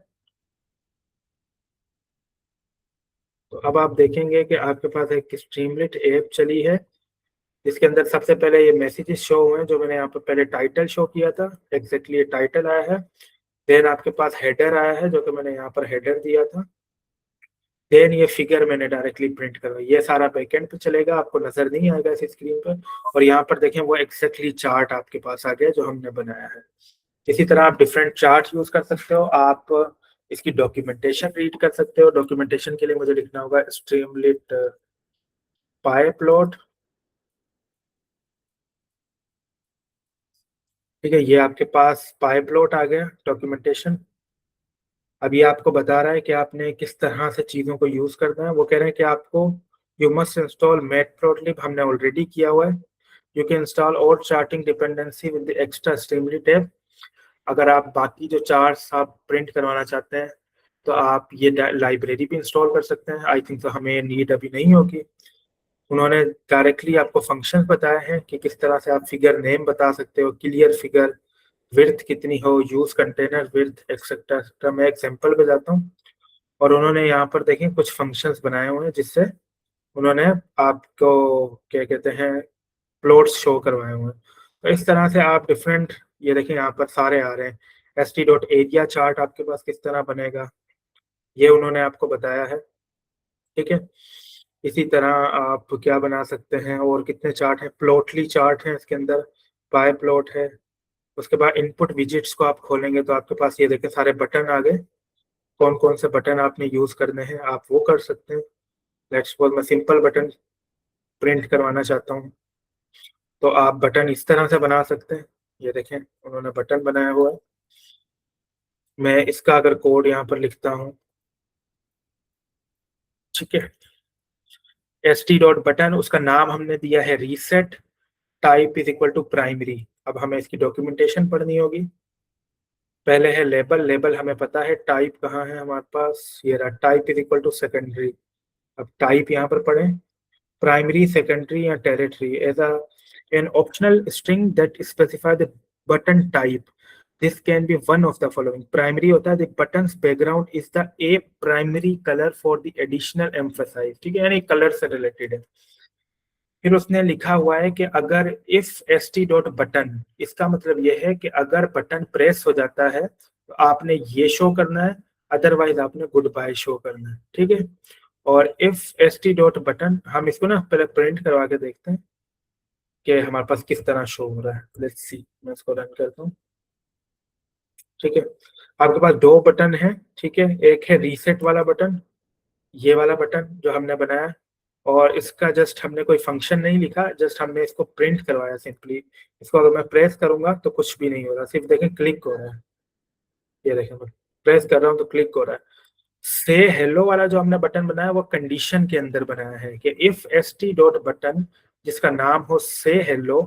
तो अब आप देखेंगे कि आपके पास एक स्ट्रीमलेट ऐप चली है, जिसके अंदर सबसे पहले ये मैसेजेस शो हुए हैं जो मैंने यहाँ पर पहले टाइटल शो किया था, एग्जैक्टली ये टाइटल आया है। देन आपके पास हेडर आया है जो कि मैंने यहाँ पर हेडर दिया था। देन ये फिगर मैंने डायरेक्टली प्रिंट करवाई, ये सारा बैकएंड पे चलेगा, आपको नजर नहीं आएगा इस स्क्रीन पर। और यहाँ पर देखें वो एग्जैक्टली चार्ट आपके पास आ गया जो हमने बनाया है। इसी तरह आप डिफरेंट चार्ट यूज कर सकते हो। आप इसकी डॉक्यूमेंटेशन रीड कर सकते हो। डॉक्यूमेंटेशन के लिए मुझे लिखना होगा स्ट्रीमलीट पाइपलॉट। ठीक है, ये आपके पास पाइपलॉट आ गया डॉक्यूमेंटेशन। अभी आपको बता रहा है कि आपने किस तरह से चीज़ों को यूज करना है। वो कह रहे हैं कि आपको यू मस्ट इंस्टॉल मैटप्लोटलिब, हमने ऑलरेडी किया हुआ है। यू कैन इंस्टॉल और charting dependency with the extra Streamlit app. अगर आप बाकी जो चार्ट्स आप प्रिंट करवाना चाहते हैं तो आप ये लाइब्रेरी भी इंस्टॉल कर सकते हैं। आई थिंक तो हमें नीड अभी नहीं होगी। उन्होंने डायरेक्टली आपको फंक्शंस बताए हैं कि किस तरह से आप फिगर नेम बता सकते हो, क्लियर फिगर, विड्थ कितनी हो, use container width etcetera etcetera. मैं एग्जांपल पे जाता हूँ, और उन्होंने यहाँ पर देखें कुछ फंक्शंस बनाए हुए हैं जिससे उन्होंने आपको क्या कहते हैं प्लॉट्स शो करवाए हुए हैं। तो इस तरह से आप डिफरेंट, ये देखें यहाँ पर सारे आ रहे हैं। st.area चार्ट आपके पास किस तरह बनेगा, ये उन्होंने आपको बताया है। ठीक है, इसी तरह आप क्या बना सकते हैं, और कितने चार्ट हैं, प्लॉटली चार्ट है इसके अंदर, पाई प्लॉट है। उसके बाद इनपुट विजिट्स को आप खोलेंगे तो आपके पास ये देखें सारे बटन आ गए। कौन कौन से बटन आपने यूज करने हैं आप वो कर सकते हैं। लेट्स सपोज मैं सिंपल बटन प्रिंट करवाना चाहता हूँ, तो आप बटन इस तरह से बना सकते हैं। ये देखें उन्होंने बटन बनाया हुआ है। मैं इसका अगर कोड यहाँ पर लिखता हूँ, ठीक है, एस टी डॉट बटन, उसका नाम हमने दिया है reset, type is equal to primary. अब हमें इसकी डॉक्यूमेंटेशन पढ़नी होगी। पहले है लेबल, लेबल हमें पता है, टाइप कहाँ है हमारे पास, ये रहा, type is equal to secondary. अब टाइप यहाँ पर पढ़ें, प्राइमरी, सेकेंडरी या territory as a an optional string that specify the button type. This can be one of the following. Primary होता है the button's background is the a primary color for the additional emphasize, ठीक है, यानी colour से related है। फिर उसने लिखा हुआ है कि अगर if S T dot button, इसका मतलब यह है कि अगर बटन प्रेस हो जाता है तो आपने ये शो करना है, अदरवाइज आपने गुड बाय शो करना है, ठीक है। और if S T dot button, हम इसको ना पहले प्रिंट करवा के देखते हैं कि हमारे पास किस तरह शो हो रहा है। लेट्स सी, मैं इसको रन करता हूँ, ठीक है। आपके पास दो बटन है, ठीक है, एक है रीसेट वाला बटन, ये वाला बटन जो हमने बनाया, और इसका जस्ट हमने कोई फंक्शन नहीं लिखा, जस्ट हमने इसको प्रिंट करवाया सिंपली। इसको अगर मैं प्रेस करूंगा तो कुछ भी नहीं हो रहा, सिर्फ देखें क्लिक हो रहा है। ये देखें मैं प्रेस कर रहा हूँ तो क्लिक हो रहा है। से हेलो वाला जो हमने बटन बनाया वो कंडीशन के अंदर बनाया है कि if S T dot button जिसका नाम हो से हेलो,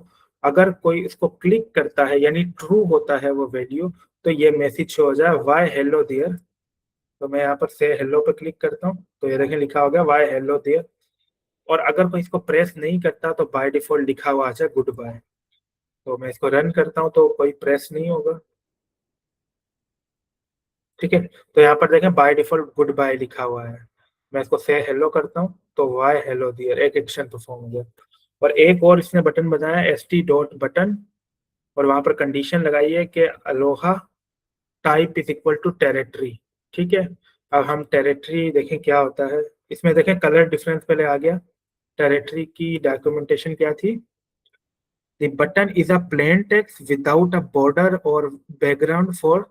अगर कोई इसको क्लिक करता है यानी ट्रू होता है वो वैल्यू, तो ये मैसेज शो हो जाए वाई हेलो देयर। तो मैं यहाँ पर से हेलो पे क्लिक करता हूँ तो ये देखें लिखा हो गया वाई हेलो देयर। और अगर कोई इसको प्रेस नहीं करता तो बाय डिफॉल्ट लिखा हुआ आ जाए गुड बाय। तो मैं इसको रन करता हूँ तो कोई प्रेस नहीं होगा, ठीक है। तो यहाँ पर देखें बाय डिफॉल्ट गुड बाय लिखा हुआ है। मैं इसको से हेलो करता हूँ तो वाई हेलो डियर, एक एक्शन परफॉर्म हो गया। और एक और इसने बटन बताया एस टी डॉट बटन, और वहां पर कंडीशन लगाई है कि अलोहा type is equal to territory, ठीक है। अब हम टेरिटरी देखें क्या होता है, इसमें देखें कलर डिफरेंस पहले आ गया। टेरिटरी की डॉक्यूमेंटेशन क्या थी, the button is a plain text without a border और बैकग्राउंड फॉर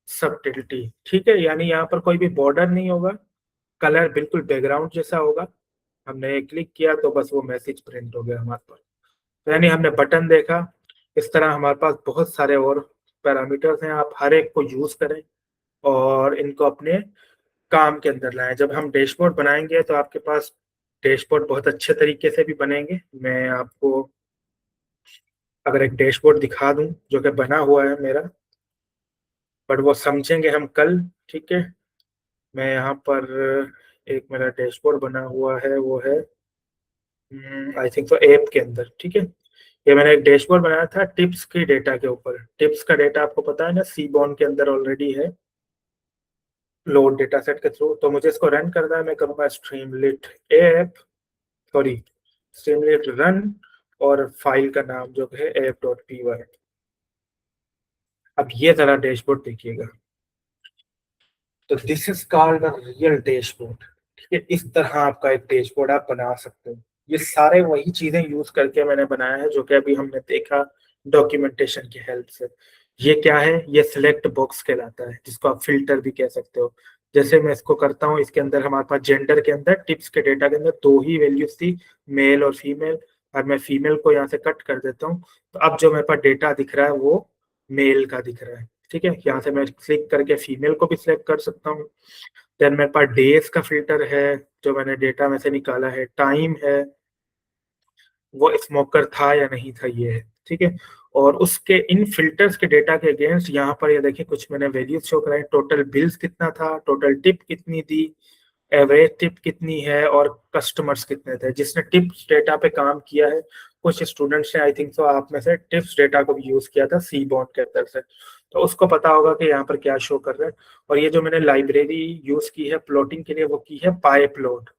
सबटिलिटी, ठीक है, यानी यहाँ पर कोई भी बॉर्डर नहीं होगा, कलर बिल्कुल बैकग्राउंड जैसा होगा। हमने क्लिक किया तो बस वो मैसेज प्रिंट हो गया हमारे पास। तो यानी हमने बटन देखा। इस तरह हमारे पास बहुत सारे और पैरामीटर्स हैं, आप हर एक को यूज करें और इनको अपने काम के अंदर लाएं। जब हम डैशबोर्ड बनाएंगे तो आपके पास डैशबोर्ड बहुत अच्छे तरीके से भी बनेंगे। मैं आपको अगर एक डैशबोर्ड दिखा दूं जो कि बना हुआ है मेरा, बट वो समझेंगे हम कल, ठीक है। मैं यहाँ पर एक मेरा डैशबोर्ड बना हुआ है, वो है आई थिंक तो ऐप के अंदर, ठीक है। ये मैंने एक डैशबोर्ड बनाया था टिप्स की डेटा के ऊपर। टिप्स का डेटा आपको पता है ना, सीबॉन के अंदर ऑलरेडी है लोड डेटा सेट के थ्रू। तो मुझे इसको रन करना है, मैं करूँगा स्ट्रीमलिट ऐप, सॉरी स्ट्रीमलिट रन, और फाइल का नाम जो है ऐप डॉट पी वाई। अब ये जरा डैशबोर्ड देखिएगा, तो this is called a real dashboard, ठीक है। इस तरह आपका एक डैशबोर्ड आप बना सकते हो। ये सारे वही चीजें यूज करके मैंने बनाया है जो कि अभी हमने देखा डॉक्यूमेंटेशन की हेल्प से। ये क्या है, ये सिलेक्ट बॉक्स कहलाता है, जिसको आप फिल्टर भी कह सकते हो। जैसे मैं इसको करता हूँ, इसके अंदर हमारे पास जेंडर के अंदर टिप्स के डेटा के अंदर दो ही वैल्यूज थी, मेल और फीमेल। और मैं फीमेल को यहाँ से कट कर देता हूँ, तो अब जो मेरे पास डेटा दिख रहा है वो मेल का दिख रहा है, ठीक है। यहाँ से मैं क्लिक करके फीमेल को भी सिलेक्ट कर सकता हूँ। देन मेरे पास डेज का फिल्टर है जो मैंने डेटा में से निकाला है, टाइम है, वो स्मोकर था या नहीं था ये है, ठीक है। और उसके इन फिल्टर्स के डेटा के अगेंस्ट यहाँ पर ये देखिए कुछ मैंने वैल्यूज शो कराए, टोटल बिल्स कितना था, टोटल टिप कितनी दी, एवरेज टिप कितनी है, और कस्टमर्स कितने थे जिसने टिप्स डेटा पे काम किया है। कुछ स्टूडेंट्स ने आई थिंक सो आप में से टिप्स डेटा को भी यूज किया था सी बॉन्ड के अंदर से, तो उसको पता होगा कि यहाँ पर क्या शो कर रहा है। और ये जो मैंने लाइब्रेरी यूज की है प्लॉटिंग के लिए वो की है पाई प्लॉट,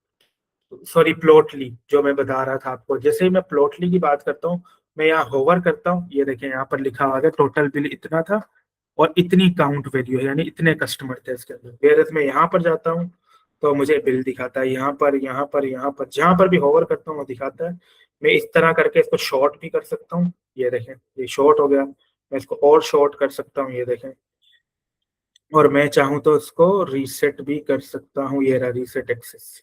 सॉरी प्लॉटली, जो मैं बता रहा था आपको। जैसे ही मैं प्लॉटली की बात करता हूँ, मैं यहाँ होवर करता हूँ, ये देखें यहाँ पर लिखा हुआ है टोटल बिल इतना था और इतनी काउंट वैल्यू है, यानी इतने कस्टमर थे इसके अंदर। वेरस मैं यहाँ पर जाता हूँ तो मुझे बिल दिखाता है यहाँ पर, यहाँ पर, यहाँ पर, जहां पर भी होवर करता हूँ वो दिखाता है। मैं इस तरह करके इसको शॉर्ट भी कर सकता हूँ, ये देखें, ये शॉर्ट हो गया। मैं इसको और शॉर्ट कर सकता हूँ, ये देखें। और मैं चाहूँ तो इसको रीसेट भी कर सकता हूँ, ये रहा रीसेट एक्सेस।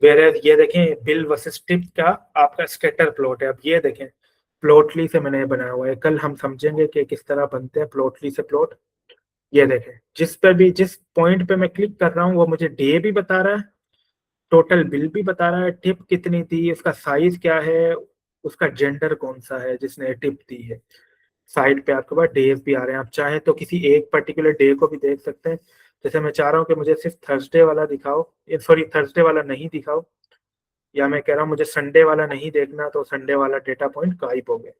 वेयर ये देखें, बिल वर्सेस टिप का आपका स्कैटर प्लॉट है। अब ये देखें, प्लॉटली से मैंने बनाया हुआ है, कल हम समझेंगे कि किस तरह बनते हैं प्लॉटली से प्लॉट। ये देखें, जिस पे भी, जिस पॉइंट पे मैं क्लिक कर रहा हूँ वो मुझे डे भी बता रहा है, टोटल बिल भी बता रहा है, टिप कितनी थी, उसका साइज क्या है, उसका जेंडर कौन सा है जिसने टिप दी है। साइड पे आपके पास डेज भी आ रहे हैं, आप चाहें तो किसी एक पर्टिकुलर डे को भी देख सकते हैं। जैसे मैं चाह रहा हूँ कि मुझे सिर्फ थर्सडे वाला दिखाओ, सॉरी थर्सडे वाला नहीं दिखाओ, या मैं कह रहा हूँ मुझे संडे वाला नहीं देखना, तो संडे वाला डेटा पॉइंट गायब हो गया।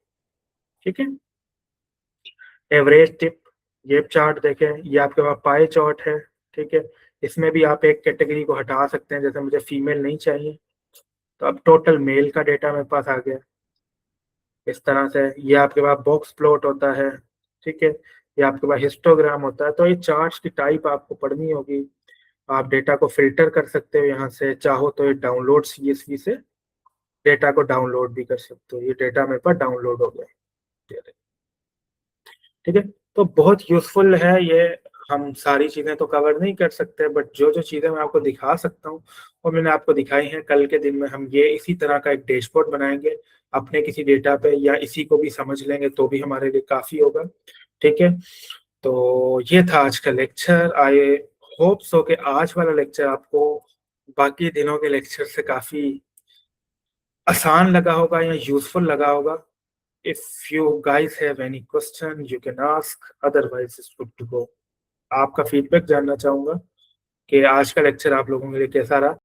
ठीक है। एवरेज टिप, ये चार्ट देखें, ये आपके पास पाई चार्ट है। ठीक है। इसमें भी आप एक कैटेगरी को हटा सकते हैं, जैसे मुझे फीमेल नहीं चाहिए, तो अब टोटल मेल का डेटा मेरे पास आ गया इस तरह से। ये आपके पास बॉक्स प्लॉट होता है। ठीक है। ये आपके पास हिस्टोग्राम होता है। तो ये चार्ट्स की टाइप आपको पढ़नी होगी। आप डेटा को फिल्टर कर सकते हो यहाँ से, चाहो तो ये डाउनलोड CSV से डेटा को डाउनलोड भी कर सकते हो। ये डेटा मेरे पास डाउनलोड हो गया। ठीक है। तो बहुत यूजफुल है ये। हम सारी चीजें तो कवर नहीं कर सकते, बट जो जो चीजें मैं आपको दिखा सकता हूँ वो मैंने आपको दिखाई हैं। कल के दिन में हम ये इसी तरह का एक डैशबोर्ड बनाएंगे अपने किसी डेटा पे, या इसी को भी समझ लेंगे तो भी हमारे लिए काफी होगा। ठीक है। तो ये था आज का लेक्चर। आई होप सो कि आज वाला लेक्चर आपको बाकी दिनों के लेक्चर से काफी आसान लगा होगा या यूजफुल लगा होगा। If you guys have any question, you can ask. Otherwise, it's good to go. आपका फीडबैक जानना चाहूंगा कि आज का लेक्चर आप लोगों के लिए कैसा रहा।